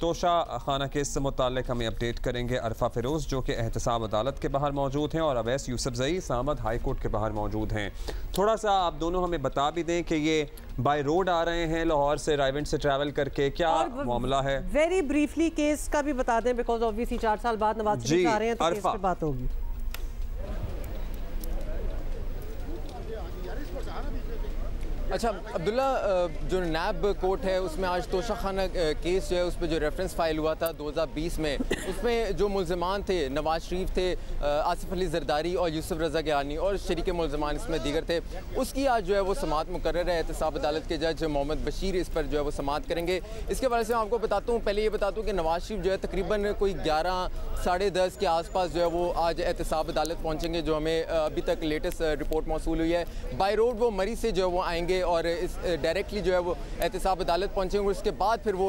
तोशा खाना केस से मुताल्लिक हमें अपडेट करेंगे अरफा फिरोज़ जो कि एहतसाब अदालत के बाहर मौजूद हैं, और अवैस यूसुफजई इस्लामाबाद हाई कोर्ट के बाहर मौजूद हैं। थोड़ा सा आप दोनों हमें बता भी दें कि ये बाय रोड आ रहे हैं लाहौर से, रायवेंट से ट्रैवल करके, क्या मामला है? वेरी ब्रीफली केस का भी बता दें, बिकॉज ऑब्वियसली 4 साल बाद नवाज शरीफ आ रहे हैं तो केस पे बात होगी। अच्छा अब्दुल्ला, जो नैब कोर्ट है उसमें आज तोशा खाना केस जो है उस पर जो रेफरेंस फाइल हुआ था 2020 में, उसमें जो मुल्ज़िमान थे नवाज शरीफ थे, आसिफ अली जरदारी और यूसुफ रज़ा गिलानी और शरीक मुल्ज़िमान इसमें दीगर थे, उसकी आज जो है वो समाअत मुकर्रर है। एहतसाब अदालत के जज मोहम्मद बशीर इस पर जो है वो समाअत करेंगे। इसके बारे से मैं आपको बताता हूँ, पहले ये बताता हूँ कि नवाज शरीफ जो है तकरीबन कोई 11 साढ़े 10 के आसपास जो है वो आज एहतसाब अदालत पहुँचेंगे, जो हमें अभी तक लेटेस्ट रिपोर्ट मौसूल हुई है। बाई रोड वो मरी से जो है वो आएंगे और इस डायरेक्टली जो है वो एहतसाब अदालत पहुँचेंगे, उसके बाद फिर वो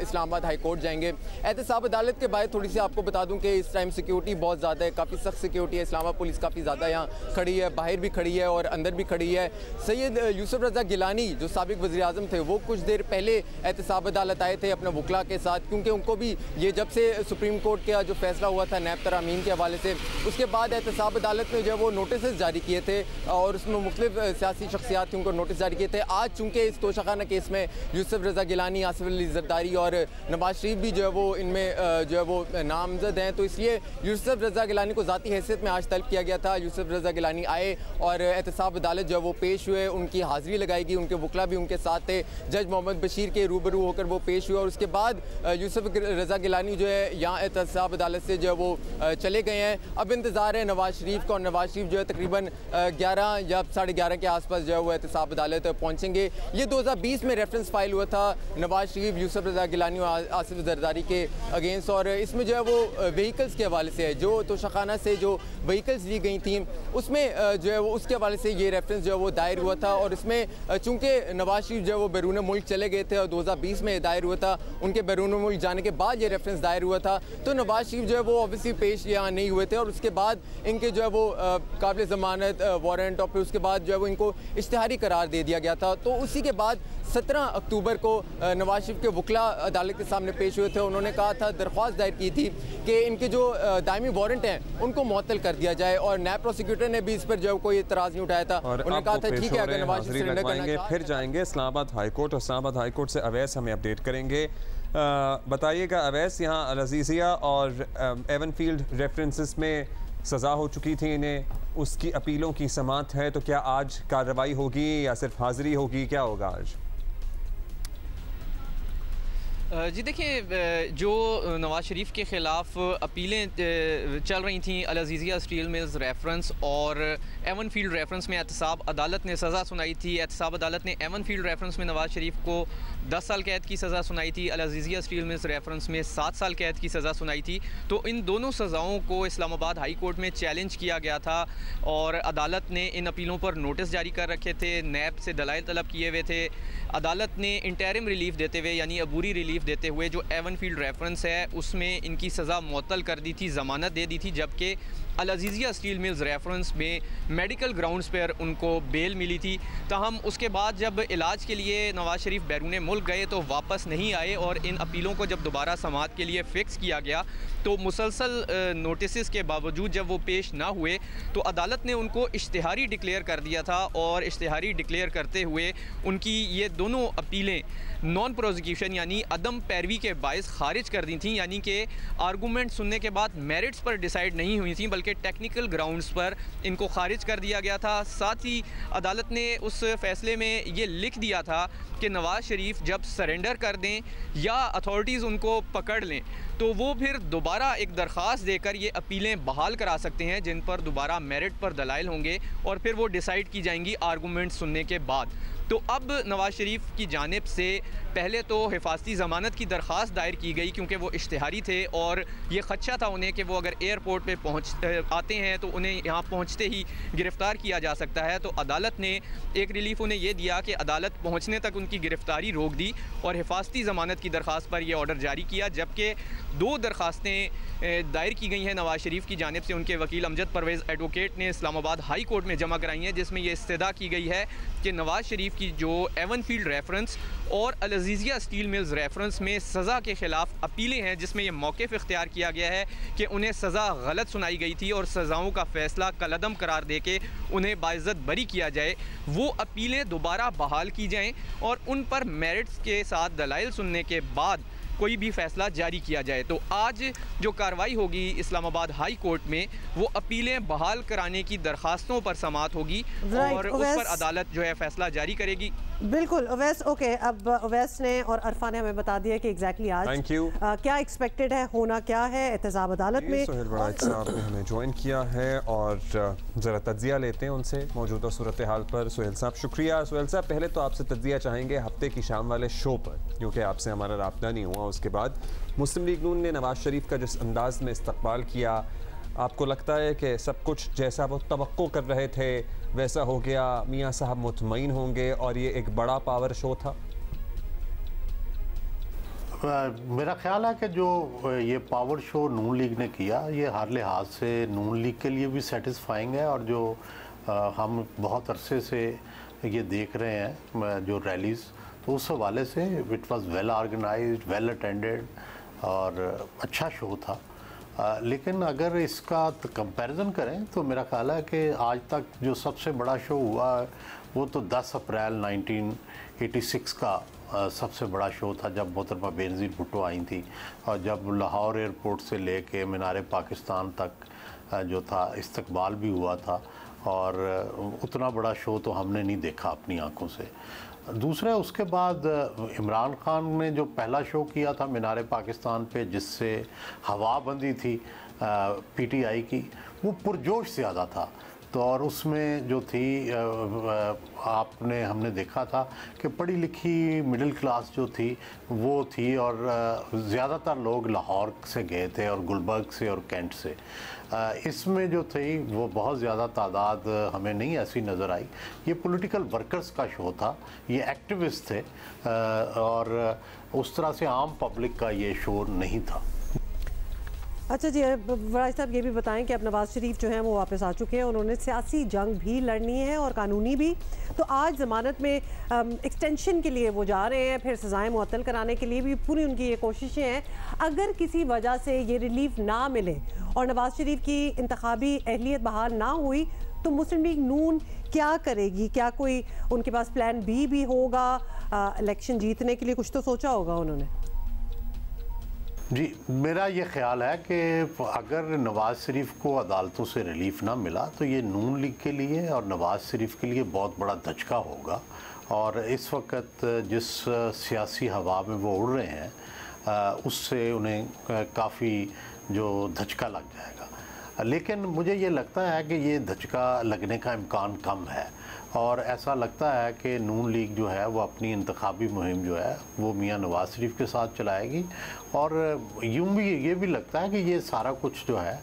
इस्लामाबाद हाई कोर्ट जाएंगे। एहतसाब अदालत के बाद थोड़ी सी आपको बता दूं कि इस टाइम सिक्योरिटी बहुत ज़्यादा है, काफ़ी सख्त सिक्योरिटी है, इस्लामाबाद पुलिस काफ़ी ज़्यादा यहाँ खड़ी है, बाहर भी खड़ी है और अंदर भी खड़ी है। सैयद यूसुफ रज़ा गिलानी जो साबिक वज़ीर आज़म थे वो कुछ देर पहले एहतसाब अदालत आए थे अपने वकला के साथ, क्योंकि उनको भी ये जब से सुप्रीम कोर्ट का जो फैसला हुआ था नैब तरामीम के हवाले से, उसके बाद एहतसाब अदालत ने जो है वो नोटिस जारी किए थे और उसमें मुख्तलिफ सियासी शख्सियात थी उनको नोटिस जारी किए थे। आज चूँकि इस तोशाखाना केस में यूसुफ रज़ा गिलानी, आसिफ अली जरदारी और नवाज शरीफ भी जो है वो इनमें जो है वो नामजद हैं, तो इसलिए यूसुफ रज़ा गिलानी को ज़ाती हैसियत में आज तलब किया गया था। यूसुफ रज़ा गिलानी आए और एहतसाब अदालत जो है वो पेश हुए, उनकी हाज़िरी लगाई गई, उनके वकला भी उनके साथ थे, जज मोहम्मद बशीर के रूबरू होकर वो पेश हुए और उसके बाद यूसुफ रज़ा गिलानी जो है यहाँ एहतसाब अदालत से जो है वो चले गए हैं। अब इंतज़ार है नवाज शरीफ का और नवाज शरीफ जो है तकरीबन 11 या 11:30 के आसपास जो है वो एहतसाब अदालत पहुँचेंगे। ये 2020 में रेफरेंस फाइल हुआ था नवाज शरीफ, यूसुफ रज़ा गिलानी और आसिफ जरदारी के अगेंस्ट, और इसमें जो है वो व्हीकल्स के हवाले से है, जो तोशाखाना से जो व्हीकल्स ली गई थी उसमें जो है वो उसके हवाले से ये रेफरेंस जो है वो दायर हुआ था। और इसमें चूँकि नवाज शरीफ जो है वो बैरून मुल्क चले गए थे और 2020 में दायर हुआ था, उनके बैरून मुल्क जाने के बाद ये रेफरेंस दायर हुआ था, तो नवाज शरीफ जो है वो ऑब्वियसली पेश यहाँ नहीं हुए थे और उसके बाद इनके जो है वो काबिल ज़मानत वारंट और फिर उसके बाद जो है वो इनको इश्तिहारी करार दे दिया गया था। तो उसी के बाद 17 अक्टूबर को नवाज शरीफ के वकला अदालत के सामने पेश हुए थे। उन्होंने कहा था, दरख्वास्त दायर की थी कि इनके जो दायमी वारंट हैं उनको मुअत्तल कर दिया जाए और नैब प्रोसिक्यूटर ने भी इस पर जो कोई इतराज़ नहीं उठाया था। उन्होंने कहा था ठीक है, अगर नवाज शरीफ सरेंडर करना, फिर जाएंगे इस्लामाबाद हाई कोर्ट और इस्लामाबाद हाई कोर्ट से अवैस हमें अपडेट करेंगे। बताइएगा अवैस, यहाँ अल अजीज़िया और एवन फील्ड रेफरेंसेस में सज़ा हो चुकी थी इन्हें, उसकी अपीलों की समाअत है, तो क्या आज कार्रवाई होगी या सिर्फ हाज़िरी होगी, क्या होगा आज? जी देखिए, जो नवाज़ शरीफ के ख़िलाफ़ अपीलें चल रही थी अल अज़ीज़िया स्टील मिल्स रेफरेंस और एवन फील्ड रेफरेंस में एहतसाब अदालत ने सज़ा सुनाई थी। एहतसाब अदालत ने एवन फील्ड रेफरेंस में नवाज़ शरीफ को 10 साल कैद की सज़ा सुनाई थी, अल अज़ीज़िया स्टील मिल्स रेफरेंस में 7 साल कैद की सज़ा सुनाई थी। तो इन दोनों सज़ाओं को इस्लामाबाद हाई कोर्ट में चैलेंज किया गया था और अदालत ने इन अपीलों पर नोटिस जारी कर रखे थे, नैब से दलाइल तलब किए हुए थे। अदालत ने इंटरिम रिलीफ देते हुए यानी अबूरी रिलीफ देते हुए जो एवन फील्ड रेफरेंस है उसमें इनकी सज़ा मुअत्तल कर दी थी, ज़मानत दे दी थी, जबकि अल अज़ीज़िया स्टील मिल्स रेफरेंस में मेडिकल ग्राउंड्स पर उनको बेल मिली थी। ताहम उसके बाद जब इलाज के लिए नवाज़ शरीफ बैरून मुल्क गए तो वापस नहीं आए और इन अपीलों को जब दोबारा समाअत के लिए फ़िक्स किया गया तो मुसलसल नोटिस के बावजूद जब वो पेश ना हुए तो अदालत ने उनको इश्तिहारी डिक्लेयर कर दिया था और इश्तिहारी डिक्लेयर करते हुए उनकी ये दोनों अपीलें नॉन प्रोसिक्यूशन यानी अदम पैरवी के बायस खारिज कर दी थी, यानी कि आर्गूमेंट सुनने के बाद मेरिट्स पर डिसाइड नहीं हुई थी बल्कि टेक्निकल ग्राउंड्स पर इनको खारिज कर दिया गया था। साथ ही अदालत ने उस फैसले में ये लिख दिया था कि नवाज़ शरीफ जब सरेंडर कर दें या अथॉरिटीज़ उनको पकड़ लें तो वो फिर दोबारा एक दरख्वास्त देकर ये अपीलें बहाल करा सकते हैं जिन पर दोबारा मेरिट पर दलाइल होंगे और फिर वो डिसाइड की जाएंगी आर्गूमेंट सुनने के बाद। तो अब नवाज़ शरीफ की जानिब से पहले तो हिफाजती ज़मानत की दरख्वास्त दायर की गई क्योंकि वो इश्तिहारी थे और ये ख़दशा था उन्हें कि वो अगर एयरपोर्ट पे आते हैं तो उन्हें यहाँ पहुँचते ही गिरफ़्तार किया जा सकता है। तो अदालत ने एक रिलीफ उन्हें ये दिया कि अदालत पहुँचने तक उनकी गिरफ़्तारी रोक दी और हिफाजती ज़मानत की दरख्वास्त पर यह ऑर्डर जारी किया, जबकि 2 दरख्वास्तें दायर की गई हैं नवाज़ शरीफ की जानिब से। उनके वकील अमजद परवेज़ एडवोकेट ने इस्लामाबाद हाई कोर्ट में जमा कराई हैं जिसमें यह इस्तदा की गई है कि नवाज़ शरीफ की जो एवन फील्ड रेफरेंस और अल अज़ीज़िया स्टील मिल्स रेफरेंस में सज़ा के ख़िलाफ़ अपीलें हैं जिसमें यह मौक़िफ़ इख्तियार किया गया है कि उन्हें सज़ा गलत सुनाई गई थी और सज़ाओं का फ़ैसला कलअदम करार दे के उन्हें बाइज़्ज़त बरी किया जाए, वो अपीलें दोबारा बहाल की जाएँ और उन पर मेरिट्स के साथ दलाइल सुनने के बाद कोई भी फ़ैसला जारी किया जाए। तो आज जो कार्रवाई होगी इस्लामाबाद हाई कोर्ट में वो अपीलें बहाल कराने की दरख्वास्तों पर समाअत होगी और उस पर अदालत जो है फ़ैसला जारी करेगी। बिल्कुल अवैस, ओके, अब अवैस ने और अरफा ने हमें बता दिया कि एग्जैक्टली आज क्या एक्सपेक्टेड है, होना क्या है एहतसाब अदालत में। सोहेल बड़ाइच साहब ने हमें ज्वाइन किया है और ज़रा तज्जिया लेते हैं उनसे मौजूदा सूरत हाल पर। सोहेल साहब शुक्रिया। सोहेल साहब पहले तो आपसे तज्जिया चाहेंगे हफ्ते की शाम वाले शो पर, क्योंकि आपसे हमारा राब्ता नहीं हुआ। उसके बाद मुस्लिम लीग नून ने नवाज़ शरीफ का जिस अंदाज में इस्तकबाल किया, आपको लगता है कि सब कुछ जैसा वो तवक्को कर रहे थे वैसा हो गया, मियाँ साहब मुतमईन होंगे और ये एक बड़ा पावर शो था? मेरा ख्याल है कि जो ये पावर शो नून लीग ने किया ये हर लिहाज से नून लीग के लिए भी सेटिस्फाइंग है और जो हम बहुत अरसे से ये देख रहे हैं जो रैलीज़, तो उस हवाले से it was well organised, well attended और अच्छा शो था। लेकिन अगर इसका कंपैरिजन करें तो मेरा ख्याल है कि आज तक जो सबसे बड़ा शो हुआ वो तो 10 अप्रैल 1986 का सबसे बड़ा शो था जब मोहतरमा बेनज़ीर भुट्टो आई थी और जब लाहौर एयरपोर्ट से लेके मीनार पाकिस्तान तक जो था इस्तकबाल भी हुआ था और उतना बड़ा शो तो हमने नहीं देखा अपनी आंखों से। दूसरा उसके बाद इमरान खान ने जो पहला शो किया था मीनार पाकिस्तान पे जिससे हवा बंदी थी पीटीआई की, वो पुरजोश ज़्यादा था। तो और उसमें जो थी हमने देखा था कि पढ़ी लिखी मिडिल क्लास जो थी वो थी और ज़्यादातर लोग लाहौर से गए थे और गुलबर्ग से और कैंट से। इसमें जो थी वो बहुत ज़्यादा तादाद हमें नहीं ऐसी नज़र आई। ये पॉलिटिकल वर्कर्स का शो था, ये एक्टिविस्ट थे और उस तरह से आम पब्लिक का ये शो नहीं था। अच्छा जी, बड़ाइच साहब ये भी बताएं कि अब नवाज़ शरीफ जो हैं वो वापस आ चुके हैं, उन्होंने सियासी जंग भी लड़नी है और कानूनी भी। तो आज ज़मानत में एक्सटेंशन के लिए वो जा रहे हैं, फिर सज़ाएं मुअत्तल कराने के लिए भी पूरी उनकी ये कोशिशें हैं। अगर किसी वजह से ये रिलीफ ना मिले और नवाज़ शरीफ की इंतखाबी अहलियत बहाल ना हुई तो मुस्लिम लीग नून क्या करेगी? क्या कोई उनके पास प्लान बी भी होगा इलेक्शन जीतने के लिए? कुछ तो सोचा होगा उन्होंने। जी, मेरा ये ख्याल है कि अगर नवाज़ शरीफ को अदालतों से रिलीफ ना मिला तो ये नून लीग के लिए और नवाज़ शरीफ के लिए बहुत बड़ा धचका होगा। और इस वक्त जिस सियासी हवा में वो उड़ रहे हैं उससे उन्हें काफ़ी जो धचका लग जाएगा। लेकिन मुझे ये लगता है कि ये धचका लगने का इम्कान कम है, और ऐसा लगता है कि नून लीग जो है वो अपनी इंतखाबी मुहिम जो है वो मियां नवाज शरीफ के साथ चलाएगी। और यूँ भी ये भी लगता है कि ये सारा कुछ जो है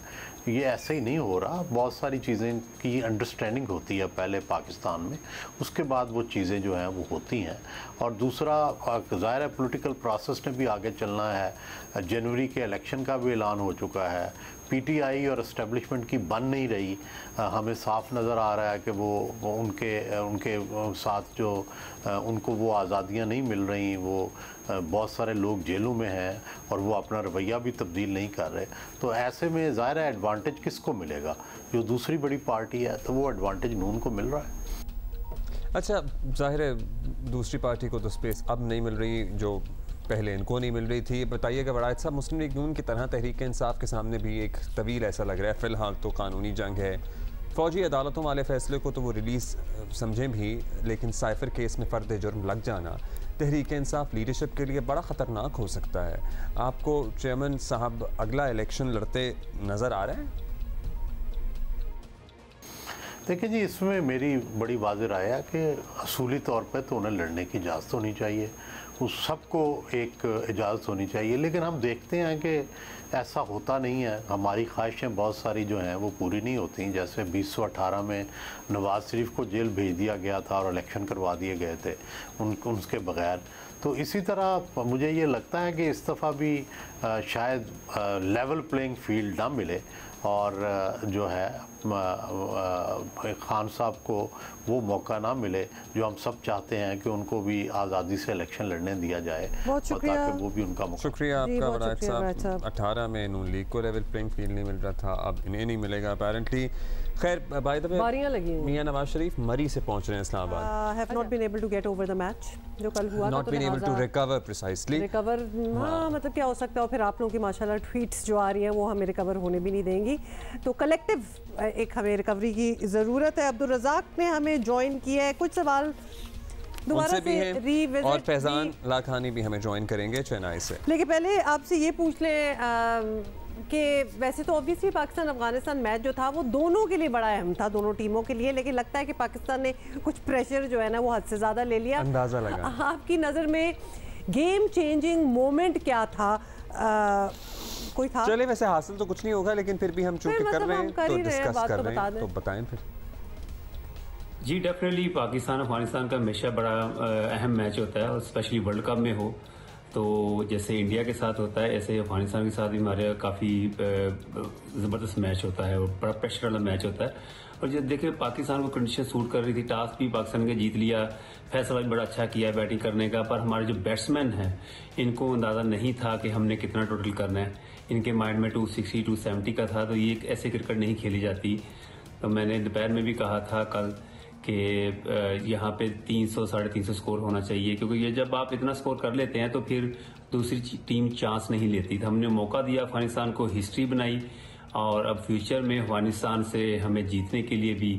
ये ऐसे ही नहीं हो रहा, बहुत सारी चीज़ें की अंडरस्टैंडिंग होती है पहले पाकिस्तान में, उसके बाद वो चीज़ें जो हैं वो होती हैं। और दूसरा ज़ाहिर है पॉलिटिकल प्रोसेस ने भी आगे चलना है, जनवरी के इलेक्शन का भी ऐलान हो चुका है, पीटीआई और एस्टेब्लिशमेंट की बन नहीं रही, हमें साफ नज़र आ रहा है कि वो उनके साथ जो उनको वो आज़ादियाँ नहीं मिल रही, वो बहुत सारे लोग जेलों में हैं और वो अपना रवैया भी तब्दील नहीं कर रहे। तो ऐसे में ज़ाहिर है एडवांटेज किसको मिलेगा? जो दूसरी बड़ी पार्टी है तो वो एडवांटेज नून को मिल रहा है। अच्छा, ज़ाहिर है दूसरी पार्टी को तो स्पेस अब नहीं मिल रही जो पहले इनको नहीं मिल रही थी। बताइएगा बड़ा साहब, मुस्लिम लीग नून की तरह तहरीक इंसाफ के सामने भी एक तवील ऐसा लग रहा है, फ़िलहाल तो कानूनी जंग है, फ़ौजी अदालतों वाले फ़ैसले को तो वो रिलीज़ समझें भी, लेकिन साइफ़र केस में फ़र्द जुर्म लग जाना तहरीक इंसाफ लीडरशिप के लिए बड़ा ख़तरनाक हो सकता है। आपको चेयरमैन साहब अगला इलेक्शन लड़ते नज़र आ रहे हैं? देखिए जी, इसमें मेरी बड़ी वाज़ेह राय है कि असूली तौर पर तो उन्हें लड़ने की इजाज़त होनी चाहिए, उस सबको एक इजाज़त होनी चाहिए। लेकिन हम देखते हैं कि ऐसा होता नहीं है, हमारी ख्वाहिशें बहुत सारी जो हैं वो पूरी नहीं होती। जैसे 2018 में नवाज़ शरीफ को जेल भेज दिया गया था और इलेक्शन करवा दिए गए थे उनके बग़ैर। तो इसी तरह मुझे ये लगता है कि इस दफ़ा भी शायद लेवल प्लेइंग फील्ड ना मिले और जो है खान साहब को वो मौका ना मिले जो हम सब चाहते हैं कि उनको भी आज़ादी से इलेक्शन लड़ने दिया जाए, ताकि वो भी उनका मौका। शुक्रिया आपका वरायत साहब। 18 में नून लीग को लेवल प्लेइंग फील्ड नहीं मिल रहा था, अब इन्हें नहीं मिलेगा अपेरेंटली। खैर, बाय द वे मियां नवाज शरीफ मरी से पहुंच रहे हैं Islamabad. Have not been able to get over the match जो कल हुआ था, not been able to recover precisely. Recover हाँ, मतलब क्या हो सकता है। और फिर आप लोगों की माशाल्लाह ट्वीट्स जो आ रही हैं वो हमें रिकवर होने भी नहीं देंगी। तो कलेक्टिव एक हमें रिकवरी की ज़रूरत है। अब्दुल रज़ाक ने हमें ज्वाइन किया है, कुछ सवाल दोबारा से रीविजिट, और फैजान लाखानी भी हमें ज्वाइन करेंगे चेन्नई से। लेकिन पहले आपसे ये पूछ लें कि वैसे तो ऑब्वियसली पाकिस्तान अफगानिस्तान मैच जो था वो दोनों के लिए बड़ा अहम था, दोनों टीमों के लिए, लेकिन लगता है कि पाकिस्तान ने कुछ प्रेशर जो है ना वो हद से ज़्यादा ले लिया। अंदाज़ा लगा। आपकी नज़र में गेम चेंजिंग मोमेंट क्या था? कोई था? चले, वैसे हासिल तो कुछ नहीं होगा, लेकिन फिर भी हम चूंकि कर रहे हैं तो डिस्कस कर रहे हैं, तो बताएं फिर। जी डेफिनेटली पाकिस्तान अफगानिस्तान का हमेशा बड़ा अहम मैच होता है, और स्पेशली वर्ल्ड कप में हो तो जैसे इंडिया के साथ होता है ऐसे अफगानिस्तान के साथ भी हमारे काफ़ी ज़बरदस्त मैच होता है और बड़ा प्रेशर वाला मैच होता है। और जब देखिए पाकिस्तान को कंडीशन सूट कर रही थी, टास्क भी पाकिस्तान ने जीत लिया, फैसला भी बड़ा अच्छा किया बैटिंग करने का, पर हमारे जो बैट्समैन हैं इनको अंदाज़ा नहीं था कि हमने कितना टोटल करना है। इनके माइंड में 260 270 का था, तो ये ऐसे क्रिकेट नहीं खेली जाती। तो मैंने दोपहर में भी कहा था कल कि यहाँ पे 300 350 स्कोर होना चाहिए, क्योंकि ये जब आप इतना स्कोर कर लेते हैं तो फिर दूसरी टीम चांस नहीं लेती। तो हमने मौका दिया अफगानिस्तान को, हिस्ट्री बनाई, और अब फ्यूचर में अफगानिस्तान से हमें जीतने के लिए भी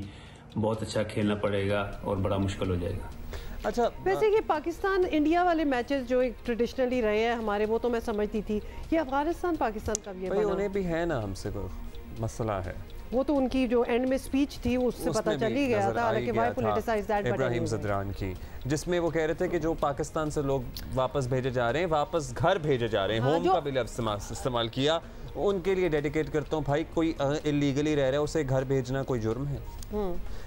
बहुत अच्छा खेलना पड़ेगा और बड़ा मुश्किल हो जाएगा। अच्छा, वैसे ये पाकिस्तान इंडिया वाले मैचेस जो एक ट्रेडिशनली रहे हैं हमारे, वो तो मैं समझती थी, ये अफगानिस्तान पाकिस्तान का भी है, उन्हें भी है ना, हमसे कोई मसला है। वो तो उनकी जो एंड में स्पीच थी उससे पता चल ही गया था, हालांकि why politicise that, Ibrahim Zadran की, जिसमें वो कह रहे थे कि जो पाकिस्तान से लोग वापस भेजे जा रहे हैं, वापस घर भेजे जा रहे हैं, होम का भी लफ्ज़ इस्तेमाल किया, उनके लिए डेडिकेट करता हूँ भाई, कोई इलीगली रह रहा है उसे घर भेजना कोई जुर्म है?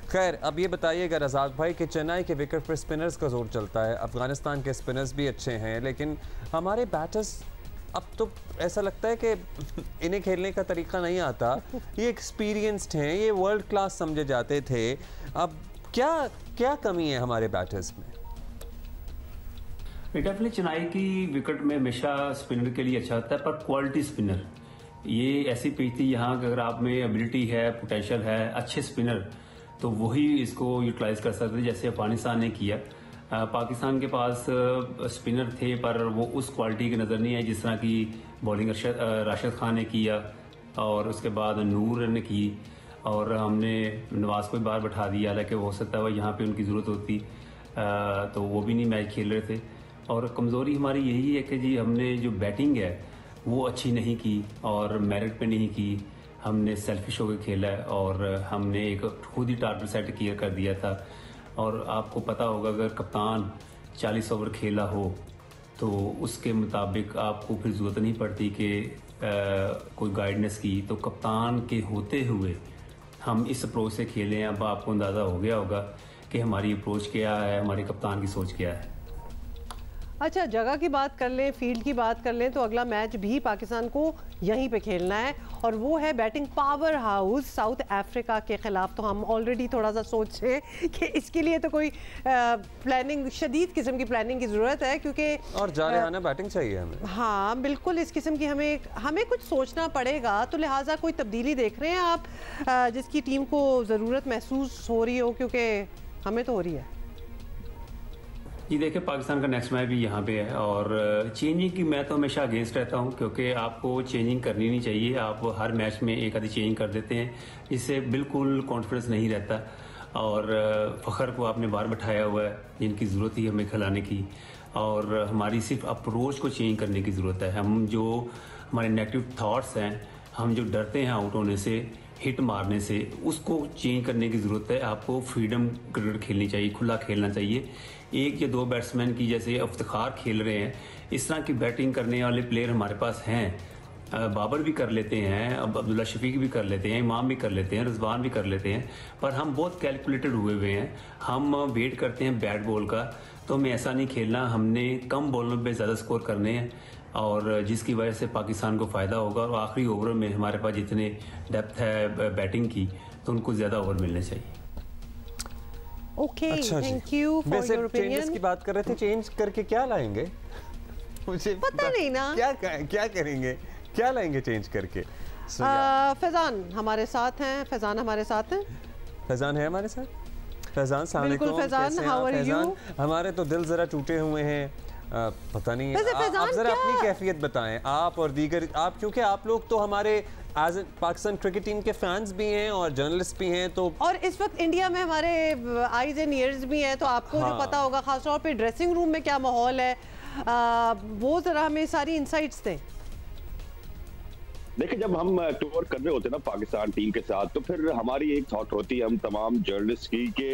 खैर, अब ये बताइएगा रज़ाक भाई कि चेन्नई के विकेट पर स्पिनर्स का जोर चलता है, अफगानिस्तान के स्पिनर्स भी अच्छे हैं, लेकिन हमारे बैटर्स अब तो ऐसा लगता है कि इन्हें खेलने का तरीका नहीं आता। ये एक्सपीरियंस्ड हैं, ये वर्ल्ड क्लास समझे जाते थे, अब क्या कमी है हमारे बैटर्स में? डेफिनेटली चेन्नई की विकेट में हमेशा स्पिनर के लिए अच्छा होता है, पर क्वालिटी स्पिनर, ये ऐसी पिच थी यहाँ अगर आप में एबिलिटी है, पोटेंशियल है, अच्छे स्पिनर, तो वही इसको यूटिलाइज कर सकते जैसे अफगानिस्तान ने किया। पाकिस्तान के पास स्पिनर थे पर वो उस क्वालिटी की नज़र नहीं आई जिस तरह की बॉलिंग राशिद खान ने किया और उसके बाद नूर ने की, और हमने नवाज को भी बाहर बैठा दिया, हालांकि हो सकता है यहाँ पे उनकी ज़रूरत होती तो वो भी नहीं मैच खेल रहे थे। और कमज़ोरी हमारी यही है कि जी हमने जो बैटिंग है वो अच्छी नहीं की और मेरिट पे नहीं की, हमने सेल्फिश होकर खेला है और हमने एक खुद ही टारगेट सेट किया कर दिया था। और आपको पता होगा अगर कप्तान 40 ओवर खेला हो तो उसके मुताबिक आपको फिर ज़रूरत नहीं पड़ती कि कोई गाइडेंस की, तो कप्तान के होते हुए हम इस अप्रोच से खेलें। अब आपको अंदाज़ा हो गया होगा कि हमारी अप्रोच क्या है, हमारे कप्तान की सोच क्या है। अच्छा, जगह की बात कर लें, फील्ड की बात कर लें तो अगला मैच भी पाकिस्तान को यहीं पे खेलना है और वो है batting power house south Africa के खिलाफ। तो हम ऑलरेडी थोड़ा सा सोच रहे हैं कि इसके लिए तो कोई प्लानिंग, शदीद किस्म की प्लानिंग की ज़रूरत है क्योंकि और जाने बैटिंग चाहिए हमें। हाँ बिल्कुल, इस किस्म की हमें कुछ सोचना पड़ेगा। तो लिहाजा कोई तब्दीली देख रहे हैं आप जिसकी टीम को ज़रूरत महसूस हो रही हो? क्योंकि हमें तो हो रही है। जी देखिए, पाकिस्तान का नेक्स्ट मैच भी यहाँ पे है और चेंजिंग की मैं तो हमेशा अगेंस्ट रहता हूँ क्योंकि आपको चेंजिंग करनी नहीं चाहिए। आप हर मैच में एक आधी चेंजिंग कर देते हैं, इससे बिल्कुल कॉन्फिडेंस नहीं रहता। और फ़खर को आपने बाहर बैठाया हुआ है जिनकी ज़रूरत ही हमें खिलाने की, और हमारी सिर्फ अप्रोच को चेंज करने की ज़रूरत है। हम जो हमारे नेगेटिव थाट्स हैं, हम जो डरते हैं आउट होने से, हिट मारने से, उसको चेंज करने की ज़रूरत है। आपको फ्रीडम क्रिकेट खेलनी चाहिए, खुला खेलना चाहिए। एक या दो बैट्समैन की जैसे इफ्तिखार खेल रहे हैं, इस तरह की बैटिंग करने वाले प्लेयर हमारे पास हैं। बाबर भी कर लेते हैं, अब अब्दुल्ला शफीक भी कर लेते हैं, इमाम भी कर लेते हैं, रिजवान भी कर लेते हैं, पर हम बहुत कैलकुलेटेड हुए हुए हैं। हम वेट करते हैं बैट बॉल का, तो हमें ऐसा नहीं खेलना। हमने कम बॉलों पे ज़्यादा स्कोर करने हैं और जिसकी वजह से पाकिस्तान को फ़ायदा होगा। और आखिरी ओवर में हमारे पास जितने डेप्थ है बैटिंग की, तो उनको ज़्यादा ओवर मिलने चाहिए। Okay, thank you for your opinion. Changes की बात कर रहे थे, चेंज करके क्या लाएंगे? मुझे पता नहीं ना क्या करेंगे, क्या लाएंगे चेंज करके? फैजान हमारे साथ हैं, फैजान हमारे साथ हैं, फैजान है हमारे साथ। फैजान सलाम अलैकुम, फैजान हाउ आर यू? हमारे तो दिल जरा टूटे हुए हैं, पता नहीं आप जरा अपनी कैफियत बताएं, आप और दीगर आप, क्योंकि आप लोग तो हमारे एज पाकिस्तान क्रिकेट टीम के फैंस भी हैं और जर्नलिस्ट भी हैं, तो और इस वक्त इंडिया में हमारे आईज एंड ईयर्स भी हैं, तो आपको जो पता होगा खासतौर पे ड्रेसिंग रूम में क्या माहौल है, वो जरा हमें सारी इंसाइट्स दें। देखिए, जब हम टूर कर रहे होते हैं ना पाकिस्तान टीम के साथ, तो फिर हमारी एक थॉट होती है हम तमाम जर्नलिस्ट की कि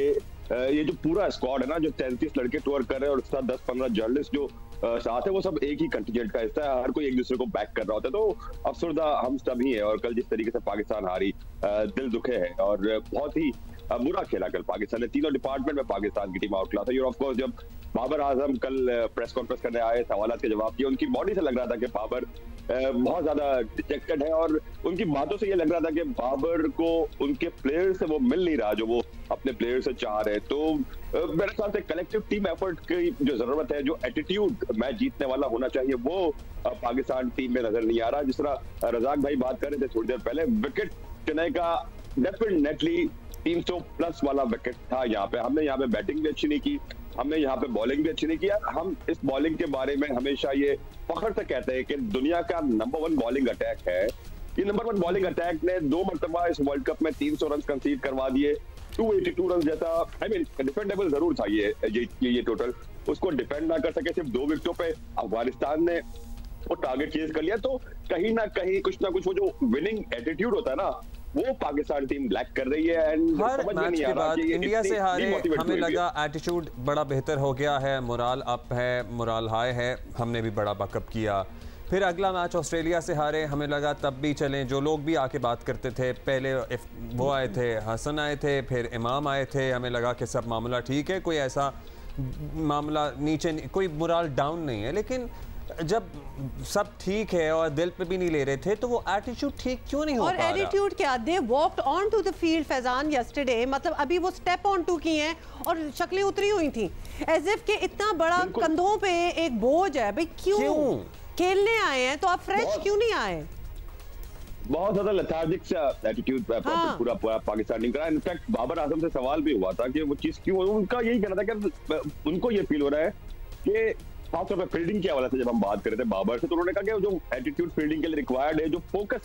ये जो पूरा स्क्वाड है ना, जो 33 लड़के टूर कर रहे हैं और उसके साथ 10-15 जर्नलिस्ट जो साथ है, वो सब एक ही कंटिजेंट का हिस्सा है, हर कोई एक दूसरे को बैक कर रहा होता है। तो अफसरदा हम सब ही है और कल जिस तरीके से पाकिस्तान हारी, दिल दुखे है और बहुत ही बुरा खेला कल पाकिस्तान ने। तीनों डिपार्टमेंट में पाकिस्तान की टीम आउट क्लास है। और ऑफ कोर्स जब बाबर आजम कल प्रेस कॉन्फ्रेंस करने आए, सवालात के जवाब दिए, उनकी बॉडी से लग रहा था कि बाबर बहुत ज्यादा डिजेक्टेड है और उनकी बातों से ये लग रहा था कि बाबर को उनके प्लेयर से वो मिल नहीं रहा जो वो अपने प्लेयर से चाह रहे। तो मेरे ख्याल से कलेक्टिव टीम एफर्ट की जो जरूरत है, जो एटीट्यूड मैच जीतने वाला होना चाहिए, वो पाकिस्तान टीम में नजर नहीं आ रहा। जिस तरह रजाक भाई बात कर रहे थे थोड़ी देर पहले, विकेट चेन्नई का डेफिनेटली 300+ वाला विकेट था। यहाँ पे हमने यहाँ पे बैटिंग भी अच्छी नहीं की, हमने यहाँ पे बॉलिंग भी अच्छी नहीं किया। हम इस बॉलिंग के बारे में हमेशा ये फख्र से कहते हैं कि दुनिया का नंबर 1 बॉलिंग अटैक है। ये नंबर 1 बॉलिंग अटैक ने 2 मरतबा इस वर्ल्ड कप में 300 रन कंसीड करवा दिए, 282 रन जैसा, आई मीन डिफेंडेबल जरूर था ये टोटल। उसको डिफेंड ना कर सके, सिर्फ 2 विकेटों पे अफगानिस्तान ने वो टारगेट चेज कर लिया। तो कहीं ना कहीं कुछ ना कुछ वो जो विनिंग एटीट्यूड होता है ना, वो पाकिस्तान टीम लैक कर रही है। एंड हर मैच के बाद इंडिया से हारे हमें लगा एटीट्यूड बड़ा बेहतर हो गया है, मोराल अप है, मोराल हाई है, हमने भी बड़ा बैकअप किया। फिर अगला मैच ऑस्ट्रेलिया से हारे, हमें लगा तब भी चलें, जो लोग भी आके बात करते थे, पहले वो आए थे, हसन आए थे, फिर इमाम आए थे, हमें लगा कि सब मामला ठीक है, कोई ऐसा मामला नीचे कोई मोराल डाउन नहीं है। लेकिन जब सब ठीक है और दिल पे भी नहीं ले रहे थे, तो वो एटीट्यूड ठीक क्यों नहीं हो पा रहा? और एटीट्यूड क्या, they walked on to the field Faizan yesterday, मतलब अभी वो स्टेप ऑन टू की हैं और शक्लें उतरी हुई थी, एज इफ के इतना बड़ा कंधों पे एक बोझ है। भाई क्यों खेलने आए हैं तो आप फ्रेश क्यों नहीं आए? बहुत ज्यादा लेथार्जिक सा एटीट्यूड पूरा पाकिस्तान टीम का। इनफैक्ट बाबर आजम से सवाल भी हुआ था कि वो चीज क्यों, उनका यही कहना था कि उनको ये फील हो रहा है कि खासतौर पर फील्डिंग के हवाले से जब हम बात कर रहे थे बाबर से, तो उन्होंने कहा कि जो एटीट्यूड फील्डिंग के लिए रिक्वायर्ड है, जो फोकस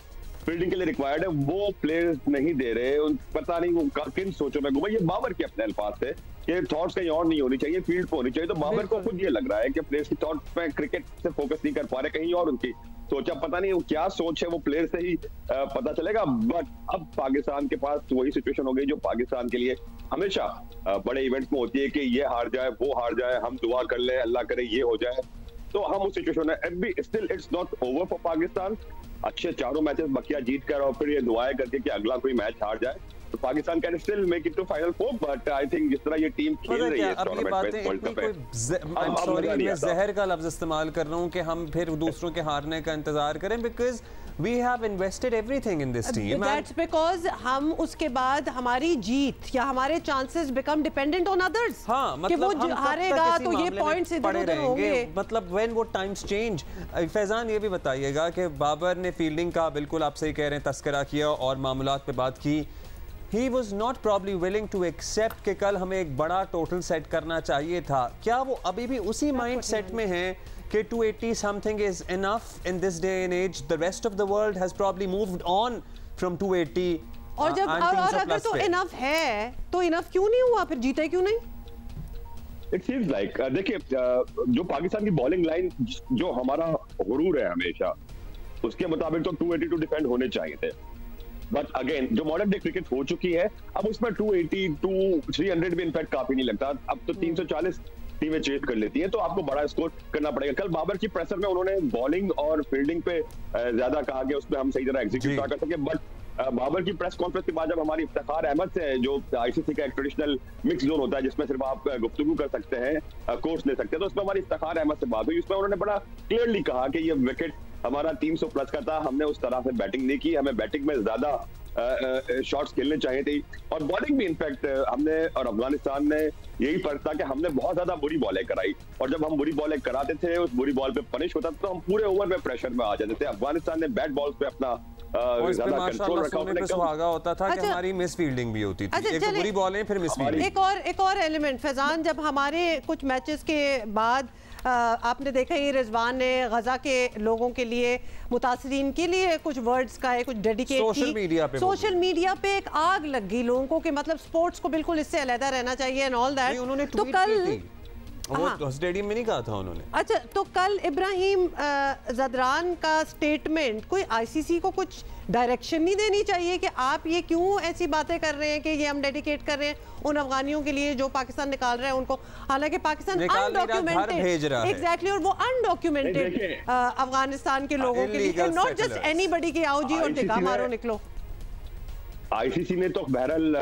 फील्डिंग के लिए रिक्वायर्ड है, वो प्लेयर्स नहीं दे रहे। पता नहीं वो किन सोचों में घूमा, ये बाबर के अपने अल्फाज थे। ये थॉट्स कहीं और नहीं होनी चाहिए, फील्ड पे होनी चाहिए। तो बाबर को खुद ये लग रहा है कि प्लेयर्स की थॉट पे क्रिकेट से फोकस नहीं कर पा रहे, कहीं और उनकी सोचा, पता नहीं वो क्या सोच है, वो प्लेयर से ही पता चलेगा। बट अब पाकिस्तान के पास वही सिचुएशन हो गई जो पाकिस्तान के लिए हमेशा बड़े इवेंट्स में होती है कि ये हार जाए, वो हार जाए, हम दुआ कर ले अल्लाह करे ये हो जाए। तो हम उस सिचुएशन में still it's not over for Pakistan. अच्छे चारों मैचेस बकिया जीत कर और फिर ये दुआएं करके कि अगला कोई मैच हार जाए तो Pakistan can still make it to final four. But I think जिस तरह ये टीम खेल रही है अब ये बातें मैं जहर का लफ्ज इस्तेमाल कर रहा हूँ कि हम फिर दूसरों के हारने का इंतजार करें, because we have invested everything in this team. That's because हम उसके बाद हमारी जीत या हमारे chances become dependent on others. हाँ, मतलब कि वो हारेगा तो ये points इधर-उधर होंगे। मतलब when वो times change, फैजान ये भी बताइएगा कि बाबर ने फील्डिंग का बिल्कुल आप सही कह रहे हैं तस्करा किया और मामलात पे बात की। He was not probably willing to accept कि कल हमें एक बड़ा टोटल सेट करना चाहिए था। क्या वो अभी भी उसी माइंड सेट में है कि 280 something is enough in this day and age? The rest of the world has probably moved on from 280. और जब और अगर तो enough है तो enough क्यों नहीं हुआ, फिर जीते क्यों नहीं? It seems like देखिए जो पाकिस्तान की बॉलिंग लाइन जो हमारा गुरूर है हमेशा उसके मुताबिक तो 282 डिफेंड होने चाहिए थे। बट अगेन जो मॉडर्न डे क्रिकेट हो चुकी है अब उसमें 280 300 भी इनफैक्ट काफी नहीं लगता। अब तो 340 टीमें चेस कर लेती हैं तो आपको बड़ा स्कोर करना पड़ेगा। कल बाबर की प्रेशर में उन्होंने बॉलिंग और फील्डिंग पे ज्यादा कहा कि उसमें हम सही तरह एग्जीक्यूट ना कर सके। बट बाबर की प्रेस कॉन्फ्रेंस के बाद जब हमारी इफ्तिखार अहमद से जो आईसीसी का एक ट्रेडिशनल मिक्स जोन होता है जिसमें सिर्फ आप गुफ्तगू कर सकते हैं, कोर्स ले सकते हैं, तो उसमें हमारी इफ्तिखार अहमद से बात हुई। उसमें उन्होंने बड़ा क्लियरली कहा कि ये विकेट हमारा 300 प्लस का था, हमने उस तरह से बैटिंग नहीं की, हमें बैटिंग में ज्यादा शॉट्स खेलने चाहिए थे और बॉलिंग भी इनफैक्ट हमने और अफगानिस्तान ने यही फर्क था कि हमने बहुत ज्यादा बुरी बॉलें कराई और जब हम बुरी बॉलें कराते थे उस बुरी बॉल पे पनिश होता था तो हम पूरे ओवर में प्रेशर में आ जाते थे। अफगानिस्तान ने बैट बॉल्स पे अपना ज्यादा कंट्रोल रखा, सुहागा होता था कि हमारी मिस फील्डिंग भी होती थी। एक बुरी बॉलें फिर मिस फील्डिंग। एक और एलिमेंट फैजान, जब हमारे कुछ मैचेस के बाद आपने देखा ही रिजवान ने गजा के लोगों के लिए मुतासरीन के लिए कुछ वर्ड्स का है, कुछ डेडिकेट की। सोशल मीडिया पे एक आग लग गई लोगों को कि मतलब स्पोर्ट्स को बिल्कुल इससे अलग रहना चाहिए एंड ऑल दैट। उन्होंने तो कल वो स्टेडियम में नहीं कहा था उन्होंने। अच्छा, तो कल इब्राहिम जदरान का स्टेटमेंट कोई आईसीसी को कुछ डायरेक्शन नहीं देनी चाहिए कि आप ये क्यों ऐसी बातें कर रहे हैं कि ये हम डेडिकेट कर रहे हैं उन अफगानियों के लिए जो पाकिस्तान निकाल रहे हैं उनको, हालांकि पाकिस्तान अनडॉक्यूमेंटेड एग्जैक्टली और वो अनडॉक्यूमेंटेड अफगानिस्तान के लोगों के लिए, नॉट जस्ट एनीबडी के आओ जी और टिका मारो निकलो। आईसीसी ने तो बहरहाल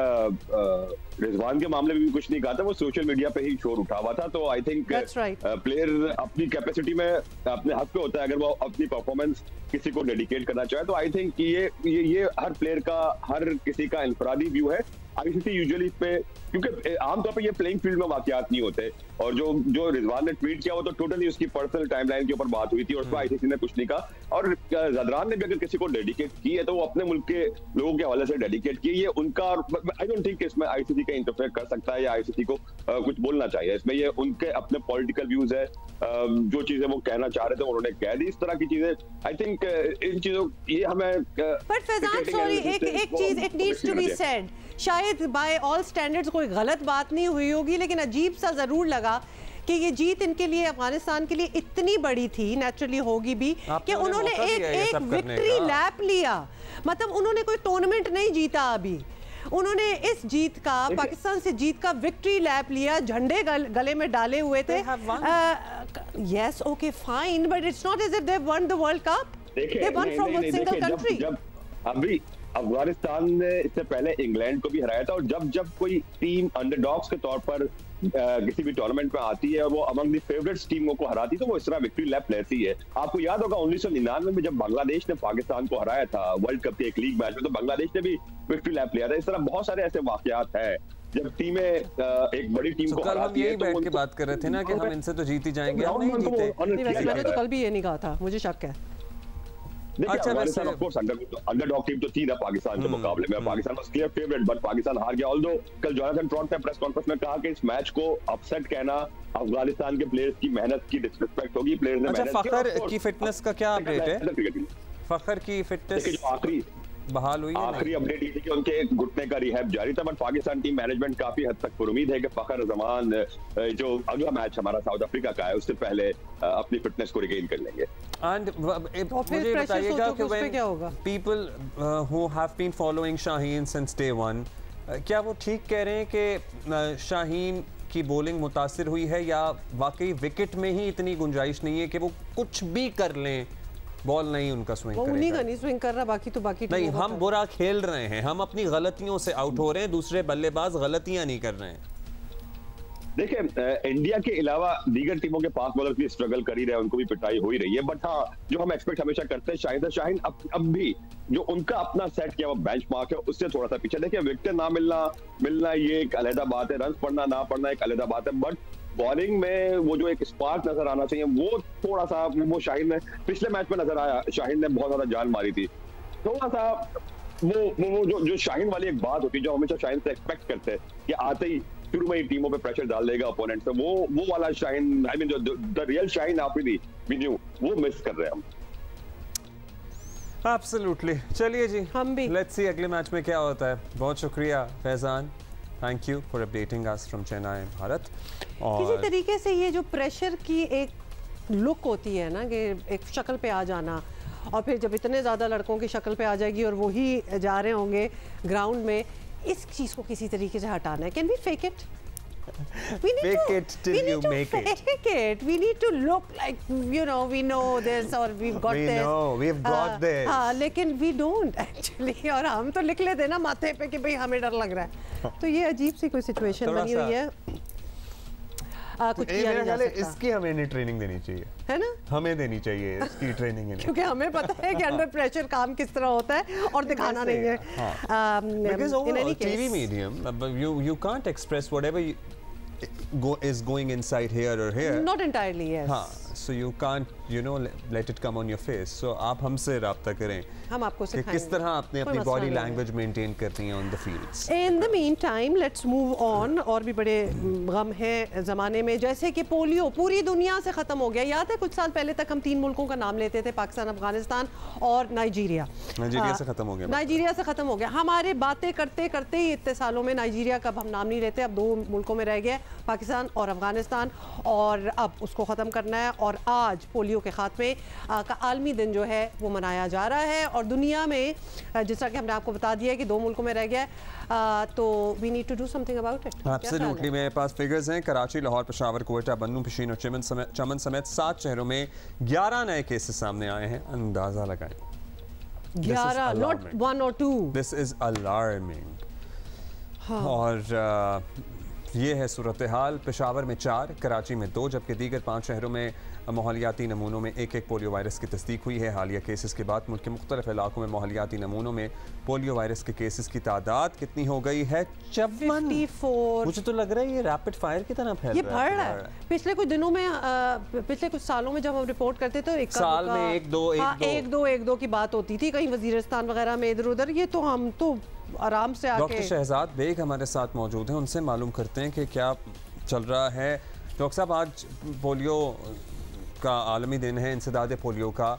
रिजवान के मामले में भी कुछ नहीं कहा था, वो सोशल मीडिया पे ही शोर उठा हुआ था। तो आई थिंक प्लेयर अपनी कैपेसिटी में अपने हक पे होता है, अगर वो अपनी परफॉर्मेंस किसी को डेडिकेट करना चाहे तो आई थिंक ये हर प्लेयर का हर किसी का इनफरादी व्यू है। आईसीसी यूजुअली इस पे क्योंकि आमतौर पे ये प्लेइंग फील्ड में वाकयात नहीं होते और जो रिजवान ने ट्वीट किया वो तो टोटली उसकी पर्सनल टाइमलाइन के ऊपर बात हुई थी और उसमें आईसीसी ने कुछ नहीं कहा। और जदरान ने भी अगर किसी को डेडिकेट की है तो वो अपने मुल्क के लोगों के हवाले से डेडिकेट की, ये उनका आई डोंट थिंक इसमें आईसीसी का इंटरफेयर कर सकता है या आईसीसी को कुछ बोलना चाहिए इसमें। ये उनके अपने पॉलिटिकल व्यूज है, जो चीजें वो कहना चाह रहे थे उन्होंने कह दी। इस तरह की चीजें आई थिंक इन चीजों ये हमें बट फैजान सॉरी एक चीज it needs to be said, शायद बाय ऑल स्टैंडर्ड्स कोई गलत बात नहीं हुई होगी लेकिन अजीब सा जरूर लगा कि ये जीत इनके लिए अफगानिस्तान के लिए इतनी बड़ी थी, नेचुरली होगी भी, कि उन्होंने एक विक्ट्री लैप लिया। मतलब उन्होंने कोई टूर्नामेंट नहीं जीता अभी, उन्होंने इस जीत का पाकिस्तान से जीत का विक्ट्री लैप लिया, झंडे गले में डाले हुए थे। Yes okay fine but it's not as if they won the world cup, they won from one single country. अभी अफगानिस्तान ने इससे पहले इंग्लैंड को भी हराया था और जब कोई टीम अंडरडॉग्स के तौर पर किसी भी टूर्नामेंट में आती है और वो अमंग द फेवरेट्स टीमों को हराती तो वो इस तरह विक्ट्री लैप लेती है। आपको याद होगा 1999 में जब बांग्लादेश ने पाकिस्तान को हराया था वर्ल्ड कप के एक लीग मैच में, तो बांग्लादेश ने भी विक्ट्री लैप लिया था। इस तरह बहुत सारे ऐसे वाकयात हैं जब टीमें एक बड़ी टीम को हराती है। बैठ के बात कर रहे थे ना कि हम इनसे तो जीत ही जाएंगे, हम नहीं जीते। मैंने तो कल भी ये नहीं कहा था, मुझे शक है। अच्छा ऑफ कोर्स अंडरडॉग टीम तो थी ना पाकिस्तान के मुकाबले में, Pakistan was clear favourite but Pakistan हार गया। ऑल्दो कल जोनाथन ट्रॉट ने प्रेस कॉन्फ्रेंस में कहा कि इस मैच को अपसेट कहना अफगानिस्तान के प्लेयर्स की मेहनत की डिसरिस्पेक्ट होगी। प्लेयर्स ने मेहनत की। फखर की फिटनेस का क्या अपडेट है? फखर की फिटनेस बहाल हुई है? आखिरी अपडेट ये थी कि उनके घुटने का रिहैब जारी था, बट पाकिस्तान टीम मैनेजमेंट काफी हद तक उम्मीद है कि फखर जमान जो अगला मैच हमारा साउथ अफ्रीका का है उससे पहले अपनी फिटनेस को रिगेन कर लेंगे। एंड मुझे बताइएगा कि when people who have been following Shaheen since day one, क्या वो ठीक कह रहे हैं कि शाहीन की बॉलिंग मुतासिर हुई है, या वाकई विकेट में ही इतनी गुंजाइश नहीं है कि वो कुछ भी कर लें, बॉल नहीं उनका स्विंग करेगा? उन्हीं का नहीं स्विंग कर रहा, बाकी तो बाकी नहीं, हम बुरा खेल रहे हैं, हम अपनी गलतियों से आउट हो रहे हैं, दूसरे बल्लेबाज गलतियां नहीं कर रहे हैं। देखिए, इंडिया के अलावा दीगर टीमों के पास बॉलर भी स्ट्रगल कर ही रहे हैं, उनको भी पिटाई हो ही रही है, बट हाँ, जो हम एक्सपेक्ट हमेशा करते हैं शाहीन अब भी जो उनका अपना सेट किया हुआ बेंचमार्क है उससे थोड़ा सा पीछे। देखिए, विकेट ना मिलना ये एक अलग बात है, रन पड़ना ना पड़ना एक अलग बात है, बट बॉलिंग में वो जो एक स्पार्क नजर आना चाहिए वो थोड़ा सा वो शाहीन ने पिछले मैच में नजर आया। शाहीन ने बहुत ज्यादा जान मारी थी, थोड़ा सा वो जो शाहीन वाली एक बात होती है जो हमेशा शाहीन से एक्सपेक्ट करते हैं कि आते ही शुरू में ही टीमों पे प्रेशर डाल देगा ओपोनेंट से, वो वाला शाहीन, आई मीन जो the real Shaheen Afridi we knew, वो मिस कर रहे हैं हम। एब्सोल्युटली। चलिए जी, हम भी लेट्स सी अगले मैच में क्या होता है। बहुत शुक्रिया Faizan, thank you for updating us from Chennai Bharat. और किसी तरीके से ये जो प्रेशर की एक लुक होती है ना, कि एक शक्ल पे आ जाना, और फिर जब इतने ज़्यादा लड़कों की शक्ल पे आ जाएगी और वही जा रहे होंगे ग्राउंड में, इस चीज़ को किसी तरीके से हटाना है। Can we fake it? Fake it till you make it. Fake it. We need to look like, you know, we know this or we've got this. We know, we've got this. हाँ, लेकिन we don't actually. और हम तो लिख लेते ना माथे पे कि भाई हमें डर लग रहा है। तो ये अजीब सी कोई सिचुएशन बनी हुई है। कुछ किया नहीं जा सकता। इसकी हमें नहीं ट्रेनिंग देनी चाहिए, है ना? हमें देनी चाहिए इसकी ट्रेनिंग, क्योंकि हमें पता है कि अंडर प्रेशर काम किस तरह होता है और दिखाना नहीं है। Because overall TV medium, you can't express whatever is going inside here or here. Not entirely, yes. हाँ, so you can't, you know, let it come on your face. So आप हमसे राब्ता करें, हम आपको सिखाएंगे किस तरह आपने अपनी बॉडी लैंग्वेज मेंटेन करती है on the fields. In the meantime, let's move on. और भी बड़े गम है ज़माने में, जैसे कि पोलियो पूरी दुनिया से ख़त्म हो गया। याद है कुछ साल पहले तक हम 3 मुल्कों का नाम लेते थे, पाकिस्तान, अफगानिस्तान और नाइजीरिया। नाइजीरिया से ख़त्म हो गया। नाइजीरिया से ख़त्म हो गया। हमारे बातें करते करते ही इतने सालों में नाइजीरिया का हम नाम नहीं लेते, अब 2 मुल्कों में रह गया, पाकिस्तान और अफगानिस्तान, और अब उसको ख़त्म करना है। और आज पोलियो के ख़ात्मे का आलमी दिन जो है वो मनाया जा रहा है, और दुनिया में जिस तरह कि हमने आपको बता दिया कि 2 मुल्कों में रह गया, तो we need to do something about it. Absolutely. मेरे पास फिगर्स हैं। कराची, लाहौर, पेशावर, कोयटा, बन्नू, पिशीन और चमन समेत 7 शहरों में 11 नए केसेस सामने आए हैं। अंदाजा लगाएं, 11, not 1 or 2। This is alarming. और ये है सूरत हाल। पेशावर में 4, कराची में 2, जबकि दीगर 5 शहरों में माहौलियाती नमूनों में 1-1 पोलियो वायरस की तस्दीक हुई है। हालिया केसेस के बाद मुल्क के मुख्तलिफ इलाकों में माहौलियाती नमूनों में पोलियो वायरस के केसेस की तादाद कितनी हो गई है? 54। मुझे तो लग रहा है ये रैपिड फायर की तरह फैल रहा है। बढ़ रहा है। पिछले कुछ दिनों में, पिछले कुछ सालों में जब हम रिपोर्ट करते तो एक साल में 1-2 की बात होती थी, कहीं वजीरिस्तान वगैरह में इधर उधर। ये तो हम तो आराम से आके। डॉक्टर शहजाद बेग हमारे साथ मौजूद हैं, उनसे मालूम करते हैं कि क्या चल रहा है। डॉक्टर साहब, आज पोलियो का आलमी दिन है, इंसदाद पोलियो का।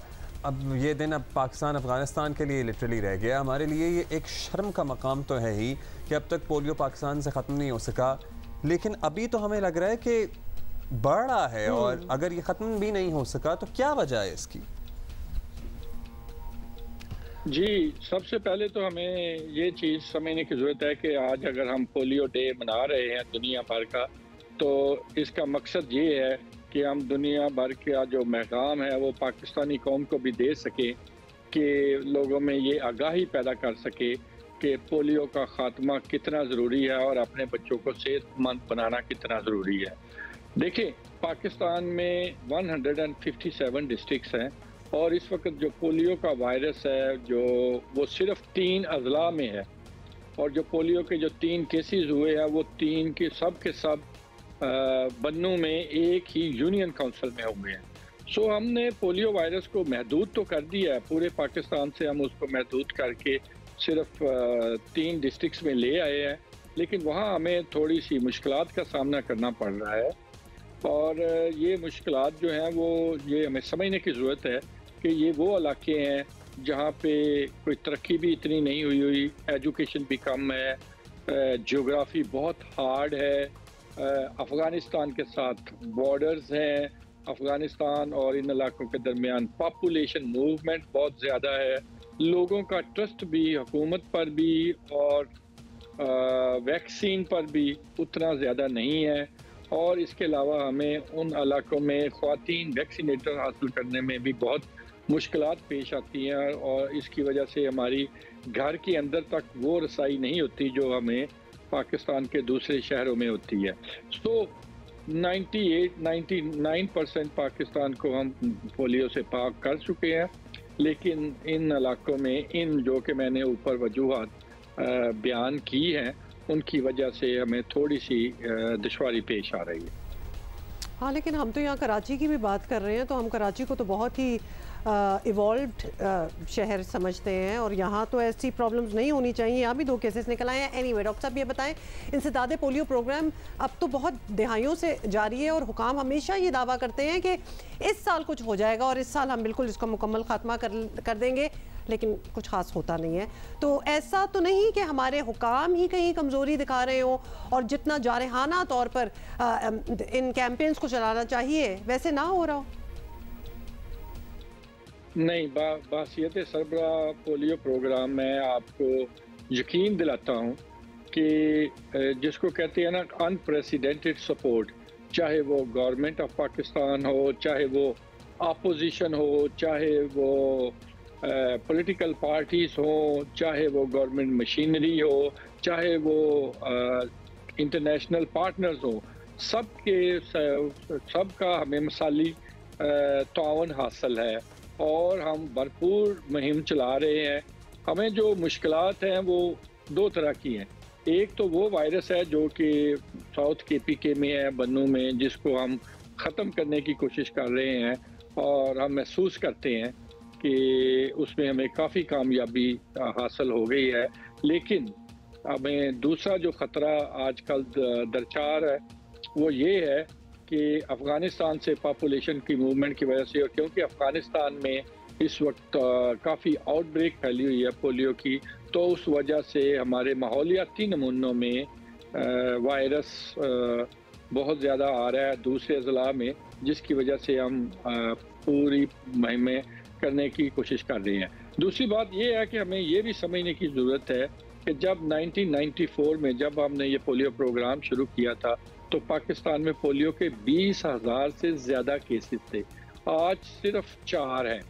अब ये दिन अब पाकिस्तान, अफगानिस्तान के लिए लिटरली रह गया। हमारे लिए ये एक शर्म का मकाम तो है ही कि अब तक पोलियो पाकिस्तान से ख़त्म नहीं हो सका, लेकिन अभी तो हमें लग रहा है कि बढ़ रहा है, और अगर ये ख़त्म भी नहीं हो सका तो क्या वजह है इसकी? जी, सबसे पहले तो हमें ये चीज़ समझने की ज़रूरत है कि आज अगर हम पोलियो डे मना रहे हैं दुनिया भर का, तो इसका मकसद ये है कि हम दुनिया भर का जो पैगाम है वो पाकिस्तानी कौम को भी दे सके, कि लोगों में ये आगाही पैदा कर सके कि पोलियो का ख़ात्मा कितना ज़रूरी है और अपने बच्चों को सेहतमंद बनाना कितना ज़रूरी है। देखिए, पाकिस्तान में 157 डिस्ट्रिक्ट्स हैं, और इस वक्त जो पोलियो का वायरस है जो वो सिर्फ 3 अजला में है, और जो पोलियो के जो 3 केसेस हुए हैं वो 3 के सब बन्नू में एक ही यूनियन काउंसिल में हुए हैं। सो हमने पोलियो वायरस को महदूद तो कर दिया है, पूरे पाकिस्तान से हम उसको महदूद करके सिर्फ 3 डिस्ट्रिक्ट्स में ले आए हैं, लेकिन वहाँ हमें थोड़ी सी मुश्किलात का सामना करना पड़ रहा है। और ये मुश्किलात जो हैं वो ये हमें समझने की ज़रूरत है कि ये वो इलाके हैं जहाँ पे कोई तरक्की भी इतनी नहीं हुई, एजुकेशन भी कम है, ज्योग्राफी बहुत हार्ड है, अफ़गानिस्तान के साथ बॉर्डर्स हैं, अफ़गानिस्तान और इन इलाकों के दरमियान पॉपुलेशन मूवमेंट बहुत ज़्यादा है, लोगों का ट्रस्ट भी हुकूमत पर भी और वैक्सीन पर भी उतना ज़्यादा नहीं है, और इसके अलावा हमें उन इलाकों में ख़वातीन वैक्सीनेटर हासिल करने में भी बहुत मुश्किलात पेश आती हैं, और इसकी वजह से हमारी घर के अंदर तक वो रसाई नहीं होती जो हमें पाकिस्तान के दूसरे शहरों में होती है। सो 98-99% पाकिस्तान को हम पोलियो से पाक कर चुके हैं, लेकिन इन इलाकों में इन जो कि मैंने ऊपर वजूहात बयान की हैं उनकी वजह से हमें थोड़ी सी दुश्वारी पेश आ रही है। हाँ, लेकिन हम तो यहाँ कराची की भी बात कर रहे हैं, तो हम कराची को तो बहुत ही इवॉल्व्ड शहर समझते हैं, और यहाँ तो ऐसी प्रॉब्लम्स नहीं होनी चाहिए। यहाँ भी 2 केसेस निकल आए हैं। एनीवे, डॉक्टर साहब ये बताएं, इंसदादे पोलियो प्रोग्राम अब तो बहुत दिहाइयों से जारी है, और हुकाम हमेशा ये दावा करते हैं कि इस साल कुछ हो जाएगा और इस साल हम बिल्कुल इसका मुकम्मल खात्मा कर देंगे, लेकिन कुछ खास होता नहीं है। तो ऐसा तो नहीं कि हमारे हुकाम ही कहीं कमज़ोरी दिखा रहे हो, और जितना जारहाना तौर पर इन कैंपेन्स को चलाना चाहिए वैसे ना हो रहा हो? नहीं, बासियत सरबरा पोलियो प्रोग्राम में आपको यकीन दिलाता हूँ कि जिसको कहते हैं ना अनप्रेसिडेंटेड सपोर्ट, चाहे वो गवर्नमेंट ऑफ पाकिस्तान हो, चाहे वो अपोजिशन हो, चाहे वो पॉलिटिकल पार्टीज हो, चाहे वो गवर्नमेंट मशीनरी हो, चाहे वो इंटरनेशनल पार्टनर्स हो, सबका हमें मिसाली ताउन हासिल है, और हम भरपूर मुहिम चला रहे हैं। हमें जो मुश्किलात हैं वो 2 तरह की हैं। एक तो वो वायरस है जो कि साउथ KPK में है, बन्नू में, जिसको हम ख़त्म करने की कोशिश कर रहे हैं, और हम महसूस करते हैं कि उसमें हमें काफ़ी कामयाबी हासिल हो गई है। लेकिन हमें दूसरा जो ख़तरा आजकल दरचार है वो ये है कि अफ़गानिस्तान से पॉपुलेशन की मूवमेंट की वजह से, और क्योंकि अफ़गानिस्तान में इस वक्त काफ़ी आउटब्रेक फैली हुई है पोलियो की, तो उस वजह से हमारे माहौलियाती नमूनों में वायरस बहुत ज़्यादा आ रहा है दूसरे अज़ला में, जिसकी वजह से हम पूरी मुहिमें करने की कोशिश कर रहे हैं। दूसरी बात यह है कि हमें ये भी समझने की ज़रूरत है कि जब 1994 में जब हमने ये पोलियो प्रोग्राम शुरू किया था, तो पाकिस्तान में पोलियो के 20,000 से ज़्यादा केसेस थे, आज सिर्फ 4 हैं।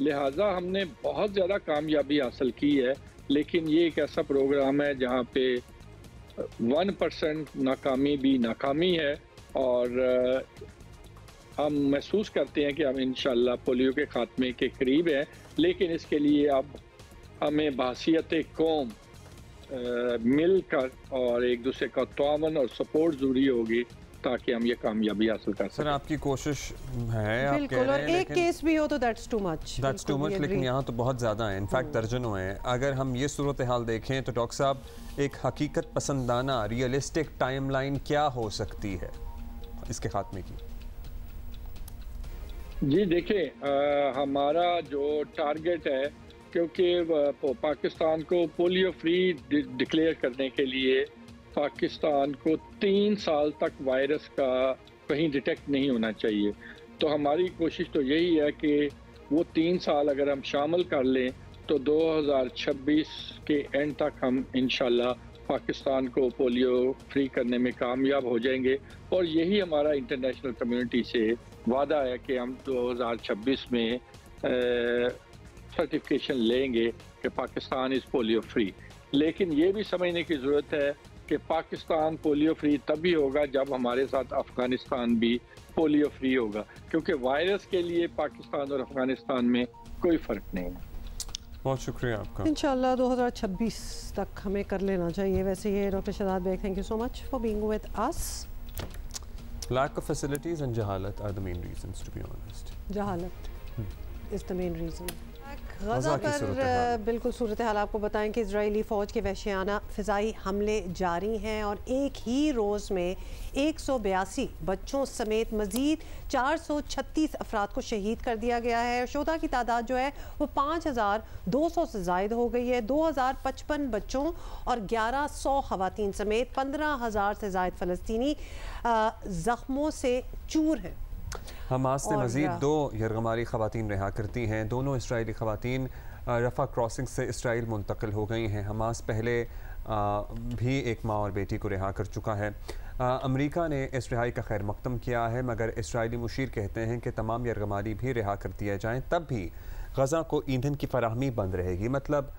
लिहाजा हमने बहुत ज़्यादा कामयाबी हासिल की है, लेकिन ये एक ऐसा प्रोग्राम है जहाँ पे 1% नाकामी भी नाकामी है, और हम महसूस करते हैं कि हम इंशाल्लाह पोलियो के खात्मे के करीब हैं, लेकिन इसके लिए अब हमें बहसीयत कौम मिलकर और एक दूसरे का तावन और सपोर्ट जरूरी होगी ताकि हम ये कामयाबी हासिल कर सकें। सर, आपकी कोशिश है, आप कह रहे हैं, और एक केस भी हो तो दैट्स टू मच, लेकिन यहाँ तो बहुत ज़्यादा है, इनफैक्ट दर्जनों हैं। अगर हम ये सूरत हाल देखें तो डॉक्टर साहब, एक हकीकत पसंदाना रियलिस्टिक टाइमलाइन क्या हो सकती है इसके खात्मे की? जी देखिए, हमारा जो टारगेट है, क्योंकि पाकिस्तान को पोलियो फ्री डिक्लेयर करने के लिए पाकिस्तान को 3 साल तक वायरस का कहीं डिटेक्ट नहीं होना चाहिए, तो हमारी कोशिश तो यही है कि वो 3 साल अगर हम शामिल कर लें तो 2026 के एंड तक हम इंशाल्लाह पाकिस्तान को पोलियो फ्री करने में कामयाब हो जाएंगे, और यही हमारा इंटरनेशनल कम्युनिटी से वादा है कि हम 2026 में सर्टिफिकेशन लेंगे कि पाकिस्तान इज़ पोलियो फ्री। लेकिन ये भी समझने की ज़रूरत है कि पाकिस्तान पोलियो फ्री तभी होगा जब हमारे साथ अफ़गानिस्तान भी पोलियो फ्री होगा, क्योंकि वायरस के लिए पाकिस्तान और अफ़गानिस्तान में कोई फ़र्क नहीं है। बहुत शुक्रिया आपका। इंशाल्लाह 2026 तक हमें कर लेना चाहिए। वैसे ये doctor Shadad Baig, thank you so much for being with us. Lack of facilities and jahalat are the main reasons, to be honest. Jahalat is the main reason. गजा पर बिल्कुल सूरत हाल आपको बताएं कि इजरायली फ़ौज के वहशियाना फ़िज़ाई हमले जारी हैं और एक ही रोज़ में 182 बच्चों समेत मज़ीद 436 अफराद को शहीद कर दिया गया है। शुहदा की तादाद जो है वो 5200 से ज़ायद हो गई है। 2055 बच्चों और 1100 ख़वातीन समेत 15,000 से ज़ायद फ़लस्तीनी ज़ख्मों से चूर हैं। हमास ने मज़ीद 2 यरगमारी ख़वातीन रिहा करती हैं। दोनों इसराइली ख़वातीन रफ़ा क्रॉसिंग से इसराइल मुंतकिल हो गई हैं। हमास पहले भी एक माँ और बेटी को रिहा कर चुका है। अमेरिका ने इस रिहाई का खैर मकदम किया है, मगर इसराइली मुशीर कहते हैं कि तमाम यरगमारी भी रिहा कर दिए जाएँ तब भी गजा को ईंधन की फराहमी बंद रहेगी। मतलब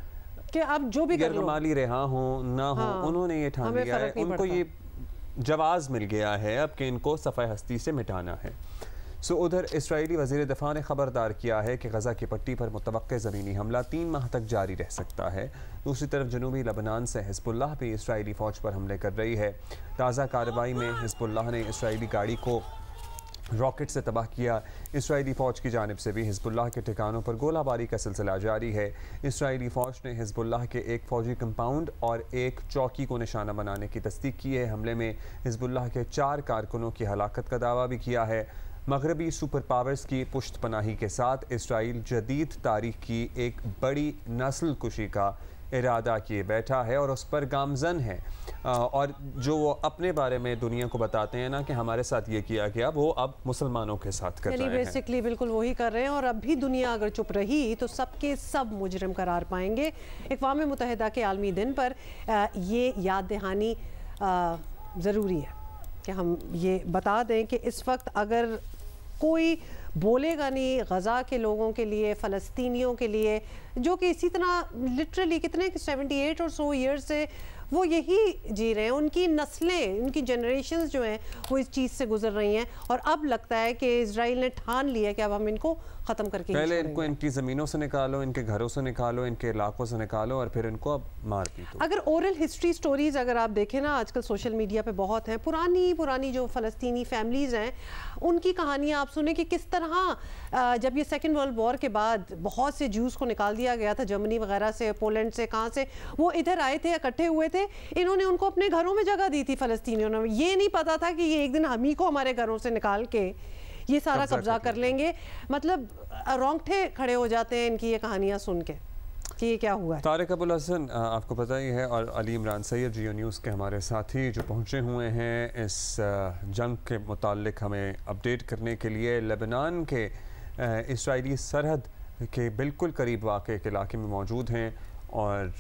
कि अब जो भी यरगमारी रिहा हो ना हो, उन्होंने ये ठान लिया है, उनको ये जवाज़ मिल गया है अब कि इनको सफ़ाए हस्ती से मिटाना है। उधर इसराइली वज़ीर दिफ़ा ने ख़बरदार किया है कि गज़ा की पट्टी पर मुतवक्के ज़मीनी हमला 3 माह तक जारी रह सकता है। दूसरी तरफ जनूबी लबनान से हिज़्बुल्लाह भी इसराइली फ़ौज पर हमले कर रही है। ताज़ा कार्रवाई में हिज़्बुल्लाह ने इसराइली गाड़ी को रॉकेट से तबाह किया। इसराइली फ़ौज की जानिब से भी हिज़्बुल्लाह के ठिकानों पर गोलाबारी का सिलसिला जारी है। इसराइली फ़ौज ने हिज़्बुल्लाह के एक फ़ौजी कंपाउंड और एक चौकी को निशाना बनाने की तस्दीक की है। हमले में हिज़्बुल्लाह के 4 कारकुनों की हलाकत का दावा भी किया है। मगरबी सुपर पावर्स की पुश्त पनाही के साथ इसराइल जदीद तारीख की एक बड़ी नस्ल कुशी का इरादा किए बैठा है और उस पर गामजन है, और जो वो अपने बारे में दुनिया को बताते हैं ना कि हमारे साथ ये किया गया, वो अब मुसलमानों के साथ कर रहे हैं। बेसिकली बिल्कुल वही कर रहे हैं। और अब भी दुनिया अगर चुप रही तो सबके सब मुजरिम करार पाएंगे। अक़वाम मुत्तहिदा के आलमी दिन पर ये याद दहानी ज़रूरी है कि हम ये बता दें कि इस वक्त अगर कोई बोलेगा नहीं गज़ा के लोगों के लिए, फ़लस्तीनियों के लिए, जो कि इसी तरह लिटरली कितने 78 और सो ईयर्स से वो यही जी रहे हैं, उनकी नस्लें, उनकी जनरेशन्स जो हैं वो इस चीज़ से गुजर रही हैं। और अब लगता है कि इजराइल ने ठान लिया कि अब हम इनको ख़त्म करके पहले इनको इनकी ज़मीनों से निकालो, इनके घरों से निकालो, इनके इलाकों से निकालो और फिर इनको अब मार पीटो। अगर ओरल हिस्ट्री स्टोरीज़ अगर आप देखें ना, आजकल सोशल मीडिया पे बहुत हैं, पुरानी जो फ़लस्तीनी फैमिलीज़ हैं उनकी कहानियाँ आप सुने कि किस तरह जब ये सेकेंड वर्ल्ड वॉर के बाद बहुत से जूस को निकाल दिया गया था जर्मनी वगैरह से, पोलैंड से, कहाँ से वो इधर आए थे, इकट्ठे हुए थे, इन्होंने उनको अपने घरों में जगह दी थी फ़लस्तीनियों ने। ये नहीं पता था कि ये एक दिन हम ही को हमारे घरों से निकाल के ये सारा कब्जा कर लेंगे। मतलब रोंगटे खड़े हो जाते हैं इनकी ये कहानियाँ सुन के कि ये क्या हुआ है। तारिक अबुल हसन आपको पता ही है, और अली इमरान सैयद जियो न्यूज़ के हमारे साथी जो पहुँचे हुए हैं इस जंग के मुताल्लिक हमें अपडेट करने के लिए। लेबनान के इसराइली सरहद के बिल्कुल करीब वाक़े एक इलाके में मौजूद हैं और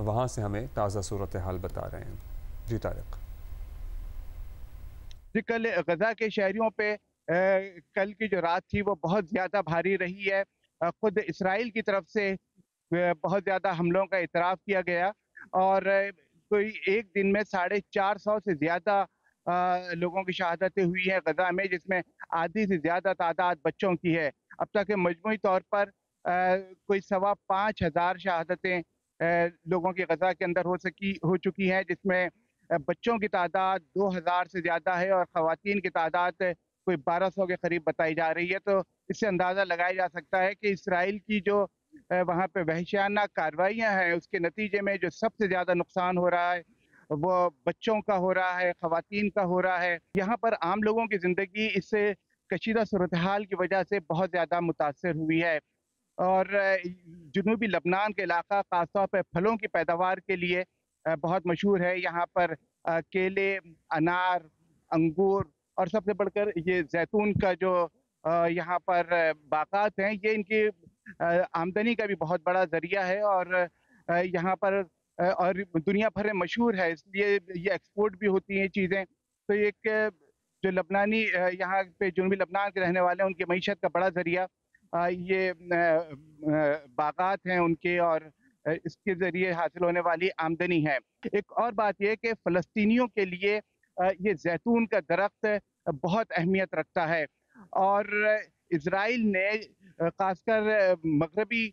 वहाँ से हमें ताज़ा सूरत हाल बता रहे हैं। जी तारिक। कल गजा के शहरियों पे कल की जो रात थी वो बहुत ज़्यादा भारी रही है। खुद इसराइल की तरफ से बहुत ज़्यादा हमलों का इतराफ़ किया गया और कोई एक दिन में 450 से ज़्यादा लोगों की शहादतें हुई हैं गजा में, जिसमें आधी से ज़्यादा तादाद बच्चों की है। अब तक मजमूई तौर पर कोई 5,500 शहादतें लोगों की गजा के अंदर हो चुकी हैं, जिसमें बच्चों की तादाद 2,000 से ज़्यादा है और ख़वातीन की तादाद कोई 1,200 के करीब बताई जा रही है। तो इससे अंदाज़ा लगाया जा सकता है कि इसराइल की जो वहाँ पे वहशियाना कार्रवाइयाँ हैं उसके नतीजे में जो सबसे ज़्यादा नुकसान हो रहा है वो बच्चों का हो रहा है, ख़वातीन का हो रहा है। यहाँ पर आम लोगों की ज़िंदगी इससे कशीदा सूरत हाल की वजह से बहुत ज़्यादा मुतासर हुई है और जनूबी लबनान के इलाका ख़ासतौर पर फलों की पैदावार के लिए बहुत मशहूर है। यहाँ पर केले, अनार, अंगूर और सबसे बढ़कर ये जैतून का जो यहाँ पर बागात हैं, ये इनकी आमदनी का भी बहुत बड़ा ज़रिया है और यहाँ पर और दुनिया भर में मशहूर है, इसलिए ये एक्सपोर्ट भी होती हैं चीज़ें। तो एक जो लबनानी यहाँ पे जनूबी लबनान के रहने वाले हैं उनकी मईशत का बड़ा ज़रिया ये बागात हैं उनके और इसके ज़रिए हासिल होने वाली आमदनी है। एक और बात यह कि फ़लस्तीनियों के लिए ये जैतून का दरख्त बहुत अहमियत रखता है और इज़राइल ने ख़ासकर मगरबी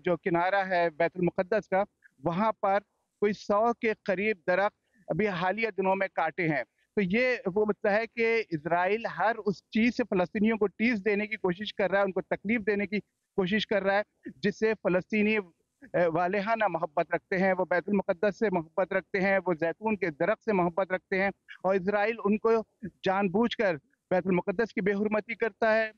जो किनारा है बैतुल मुक़द्दस का, वहाँ पर कोई 100 के करीब दरख्त अभी हालिया दिनों में काटे हैं। तो ये वो मतलब है कि इज़राइल हर उस चीज़ से फ़लस्तीनियों को टीज़ देने की कोशिश कर रहा है, उनको तकलीफ देने की कोशिश कर रहा है, जिससे फ़लस्तीनी वालेहाना मोहब्बत रखते हैं, वो बैतुल मुक़द्दस से मोहब्बत रखते हैं, वो जैतून के दरख्त से मोहब्बत रखते हैं, और इजराइल उनको जानबूझकर बैतुल मुक़द्दस की बेहुरमती करता है,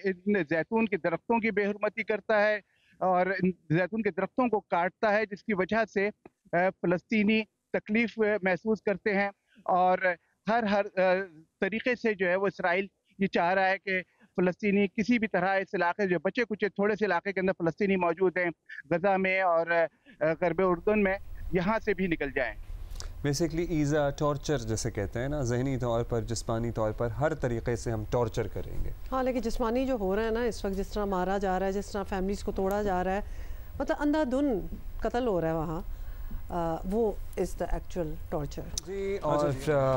इन जैतून के दरख्तों की बेहुरमती करता है और इन जैतून के दरख्तों को काटता है, जिसकी वजह से फ़लस्तीनी तकलीफ महसूस करते हैं। और हर तरीके से जो है वो इसराइल ये चाह रहा है कि फ़लस्तीनी किसी भी तरह इस इलाके, जो बचे कुछ थोड़े से इलाके के अंदर फ़लस्तीनी मौजूद हैं, गज़ा में और ग़र्ब उर्दुन में, यहाँ से भी निकल जाएं। बेसिकली ईज़ा टॉर्चर जैसे कहते हैं ना, जहनी तौर पर, जिस्मानी तौर पर, हर तरीके से हम टॉर्चर करेंगे। हाँ, लेकिन जिस्मानी जो हो रहा है ना इस वक्त, जिस तरह मारा जा रहा है, जिस तरह फैमिलीज़ को तोड़ा जा रहा है, मतलब अंधाधुन कत्ल हो रहा है वहाँ, वो इज़ द एक्चुअल टॉर्चर जी। और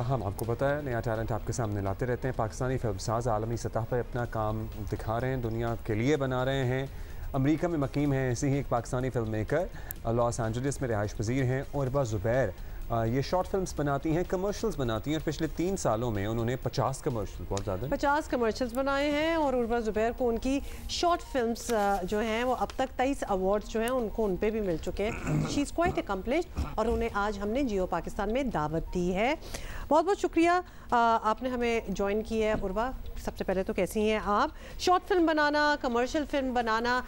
हम आपको पता है नया टैलेंट आपके सामने लाते रहते हैं। पाकिस्तानी फिल्मसाज आलमी सतह पर अपना काम दिखा रहे हैं, दुनिया के लिए बना रहे हैं। अमेरिका में मकीम है ऐसी ही एक Pakistani film maker, Los Angeles में रिहाइश पजीर हैं, उर्वा ज़ुबैर। ये शॉर्ट फिल्म्स बनाती हैं, कमर्शियल्स बनाती हैं, और पिछले 3 सालों में उन्होंने 50 कमर्शियल, बहुत ज़्यादा 50 कमर्शियल्स बनाए हैं। और उर्वा ज़ुबैर को उनकी शॉर्ट फिल्म्स जो हैं वो अब तक 23 अवार्ड्स जो हैं उनको उन पे भी मिल चुके हैं। शी इज़ क्वाइट अकम्प्लिश्ड, और उन्हें आज हमने जियो पाकिस्तान में दावत दी है। बहुत बहुत शुक्रिया आपने हमें ज्वाइन किया है उर्वा। सबसे पहले तो कैसी हैं आप? शॉर्ट फिल्म बनाना, कमर्शियल फिल्म बनाना,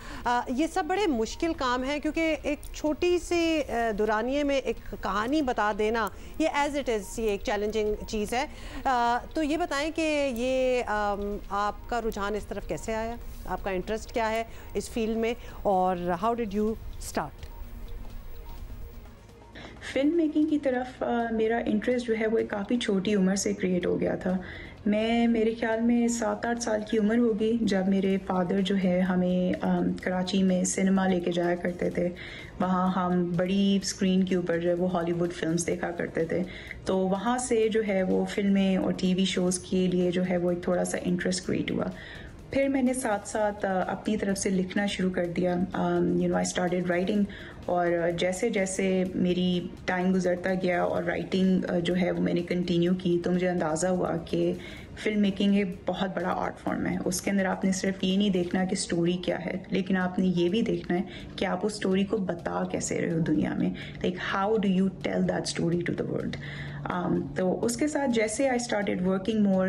ये सब बड़े मुश्किल काम है, क्योंकि एक छोटी सी दुरानिये में एक कहानी बता देना, ये एज इट इज़ ये एक चैलेंजिंग चीज़ है। तो ये बताएं कि ये आपका रुझान इस तरफ कैसे आया, आपका इंटरेस्ट क्या है इस फील्ड में, और how did you start? Film making की तरफ मेरा इंटरेस्ट जो है वो काफ़ी छोटी उम्र से क्रिएट हो गया था। मैं मेरे ख्याल में 7-8 साल की उम्र होगी जब मेरे फादर जो है हमें कराची में सिनेमा लेके जाया करते थे। वहाँ हम बड़ी स्क्रीन के ऊपर जो है वो हॉलीवुड फिल्म्स देखा करते थे। तो वहाँ से जो है वो फिल्में और टीवी शोज़ के लिए जो है वो एक थोड़ा सा इंटरेस्ट क्रिएट हुआ। फिर मैंने साथ साथ अपनी तरफ से लिखना शुरू कर दिया। आई स्टार्टेड राइटिंग, और जैसे जैसे मेरी टाइम गुजरता गया और राइटिंग जो है वो मैंने कंटिन्यू की, तो मुझे अंदाज़ा हुआ कि फ़िल्म मेकिंग एक बहुत बड़ा आर्ट फॉर्म है। उसके अंदर आपने सिर्फ ये नहीं देखना कि स्टोरी क्या है, लेकिन आपने ये भी देखना है कि आप उस स्टोरी को बता कैसे रहे हो दुनिया में, like how do you tell that story to the world. तो उसके साथ जैसे आई स्टार्टेड वर्किंग मोर,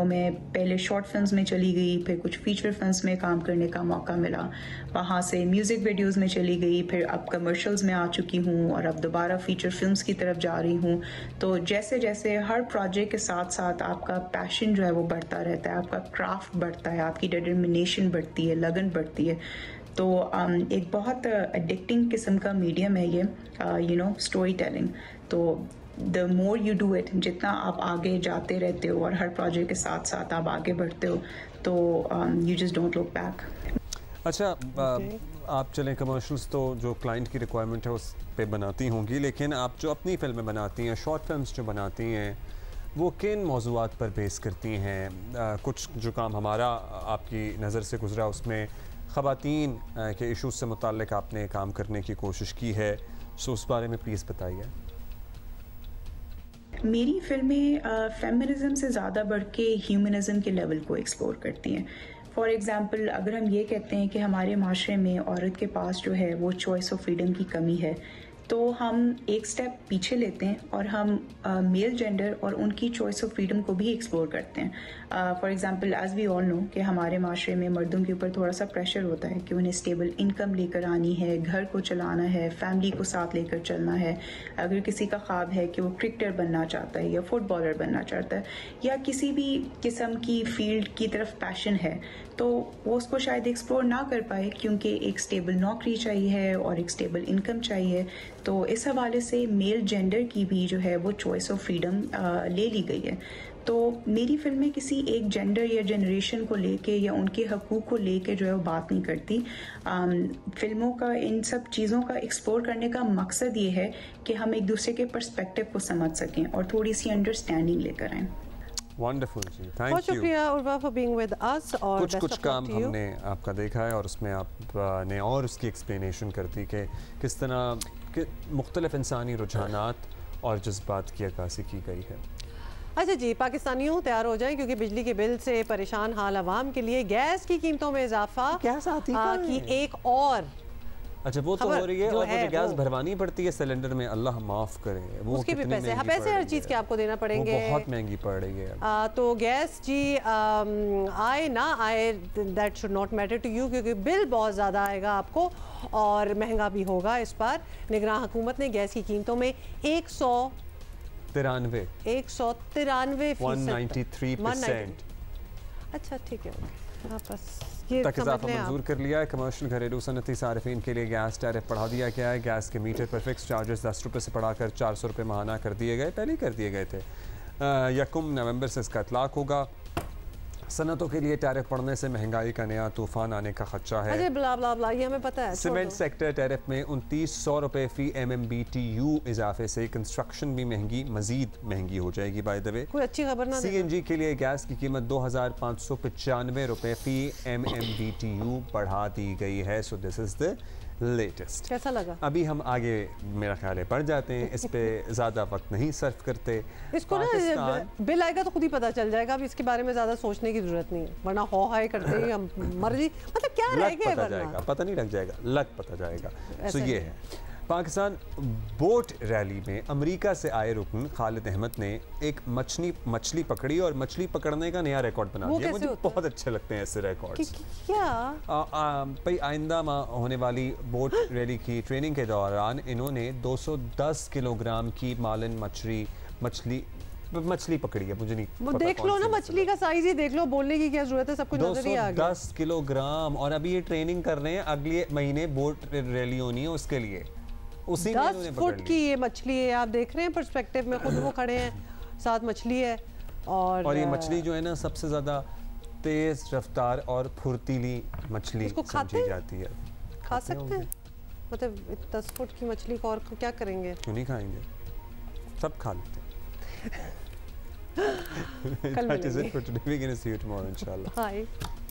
मैं पहले शॉर्ट फिल्म्स में चली गई, फिर कुछ फीचर फिल्म्स में काम करने का मौका मिला, वहाँ से म्यूज़िक वीडियोस में चली गई, फिर अब कमर्शियल्स में आ चुकी हूँ, और अब दोबारा फीचर फिल्म्स की तरफ जा रही हूँ। तो जैसे जैसे हर प्रोजेक्ट के साथ साथ आपका पैशन जो है वो बढ़ता रहता है, आपका क्राफ्ट बढ़ता है, आपकी डिटर्मिनेशन बढ़ती है, लगन बढ़ती है। तो एक बहुत एडिक्टिंग किस्म का मीडियम है ये, स्टोरी टेलिंग। तो the more you do it, जितना आप आगे जाते रहते हो और हर प्रोजेक्ट के साथ साथ आप आगे बढ़ते हो, तो you just don't look back. अच्छा, आप चलें कमर्शियल्स तो जो क्लाइंट की रिक्वायरमेंट है उस पे बनाती होंगी, लेकिन आप जो अपनी फिल्में बनाती हैं, शॉर्ट फिल्म्स जो बनाती हैं, वो किन मौज़ूआत पर बेस करती हैं? कुछ जो काम हमारा आपकी नज़र से गुजरा उसमें ख़वातीन के इशूज़ से मुताल्लिक़ आपने काम करने की कोशिश की है, सो उस बारे में प्लीज़ बताइए। मेरी फिल्में फेमिनिज़म से ज़्यादा बढ़ के ह्यूमनिज़म के लेवल को एक्सप्लोर करती हैं। फॉर एग्ज़ाम्पल, अगर हम ये कहते हैं कि हमारे माशरे में औरत के पास जो है वो चॉइस ऑफ फ्रीडम की कमी है, तो हम एक स्टेप पीछे लेते हैं और हम मेल जेंडर और उनकी चॉइस ऑफ फ्रीडम को भी एक्सप्लोर करते हैं। For example, as we all know कि हमारे माशरे में मर्दों के ऊपर थोड़ा सा प्रेशर होता है कि उन्हें स्टेबल इनकम लेकर आनी है, घर को चलाना है, फैमिली को साथ लेकर चलना है। अगर किसी का ख्वाब है कि वो क्रिकेटर बनना चाहता है या फुटबॉलर बनना चाहता है या किसी भी किस्म की फील्ड की तरफ पैशन है, तो वो उसको शायद एक्सप्लोर ना कर पाए क्योंकि एक स्टेबल नौकरी चाहिए और एक स्टेबल इनकम चाहिए। तो इस हवाले से मेल जेंडर की भी जो है वो चॉइस ऑफ फ्रीडम ले ली गई है। तो मेरी फिल्में किसी एक जेंडर या जनरेशन को लेके या उनके हकूक़ को लेके जो है वो बात नहीं करती। फिल्मों का इन सब चीज़ों का एक्सप्लोर करने का मकसद ये है कि हम एक दूसरे के पर्सपेक्टिव को समझ सकें और थोड़ी सी अंडरस्टैंडिंग लेकर आएँ। Wonderful ji, thank you. बहुत शुक्रिया Urwa for being with us. और कुछ काम हमने आपका देखा है और उसमें आपने और उसकी एक्सप्लेनेशन कर दी कि किस तरह के मुख्तलिफ इंसानी रुझानात और जज्बात की अक्कासी की गई है। अच्छा जी, पाकिस्तानियों तैयार हो जाएं क्योंकि बिजली के बिल से परेशान हाल आवाम के लिए गैस की कीमतों में इजाफा की एक और अच्छा वो तो हो रही है, और मुझे गैस भरवानी पड़ती है सिलेंडर में, अल्लाह माफ करे, वो उसके भी पैसे हर चीज़ के आपको देना पड़ेंगे, बहुत महंगी पड़ रही है। तो गैस जी आए ना आए that should not matter to you, क्योंकि बिल बहुत ज़्यादा आएगा आपको और महंगा भी होगा। इस बार निगरान हुकूमत ने गैस की कीमतों में 193%। अच्छा ठीक है, बस तक इजाफा मंजूर कर लिया है। कमर्शियल घरेलू सनती सार्फिन के लिए गैस टैरिफ बढ़ा दिया गया है। गैस के मीटर पर फिक्स चार्जेस 10 रुपये से बढ़ाकर 400 रुपये माहाना कर दिए गए, पहले ही कर दिए गए थे। 1 नवंबर से इसका इतलाक होगा। सनतों के लिए टैरिफ बढ़ने से महंगाई का नया तूफान आने का खदशा है। अरे ब्ला ब्ला ब्ला, ये हमें पता है। सीमेंट सेक्टर टैरिफ में 2900 रुपये फी MMBTU इजाफे से कंस्ट्रक्शन भी मजीद महंगी हो जाएगी। बाय द वे कोई अच्छी खबर ना, CNG के लिए गैस की कीमत 2595 रुपये फी MMBTU बढ़ा दी गई है। So this is the latest. कैसा लगा? अभी हम आगे मेरा ख्याल है बढ़ जाते हैं, इस पे ज़्यादा वक्त नहीं सर्व करते। इसको ना बिल आएगा तो खुद ही पता चल जाएगा, अब इसके बारे में ज़्यादा सोचने की जरूरत नहीं है, वरना हो हाय करते ही हम मर्जी, मतलब क्या रहेगा, पता जाएगा, पता नहीं लग जाएगा, लग पता जाएगा। सो ये है पाकिस्तान बोट रैली में अमेरिका से आए रुकन खालिद अहमद ने एक मछली पकड़ी और मछली पकड़ने का नया रिकॉर्ड बना दिया। मुझे बहुत अच्छे लगते हैं ऐसे रिकॉर्ड्स। क्या भाई आइंदा होने वाली बोट रैली की ट्रेनिंग के दौरान इन्होंने 210 किलोग्राम की मालन मछली पकड़ी है। मुझे नहीं वो देख लो ना, मछली का साइज ही देख लो, बोलने की क्या जरूरत है, सब कुछ नजर ही आ गया। 210 किलोग्राम, और अभी ये ट्रेनिंग कर रहे हैं, अगले महीने बोट रैली होनी है उसके लिए। 10 फुट की ये मछली है, आप देख रहे हैं पर्सपेक्टिव में, खुद वो खड़े हैं, साथ मछली है। और ये मछली जो है ना सबसे ज्यादा तेज रफ्तार और फुर्तीली मछली समझी जाती है। खा सकते हैं, मतलब 10 फुट की मछली को और क्या करेंगे? क्यों नहीं खाएंगे, सब खा लेते हैं। कल That is it for today. We're going to see you tomorrow, inshallah. Bye.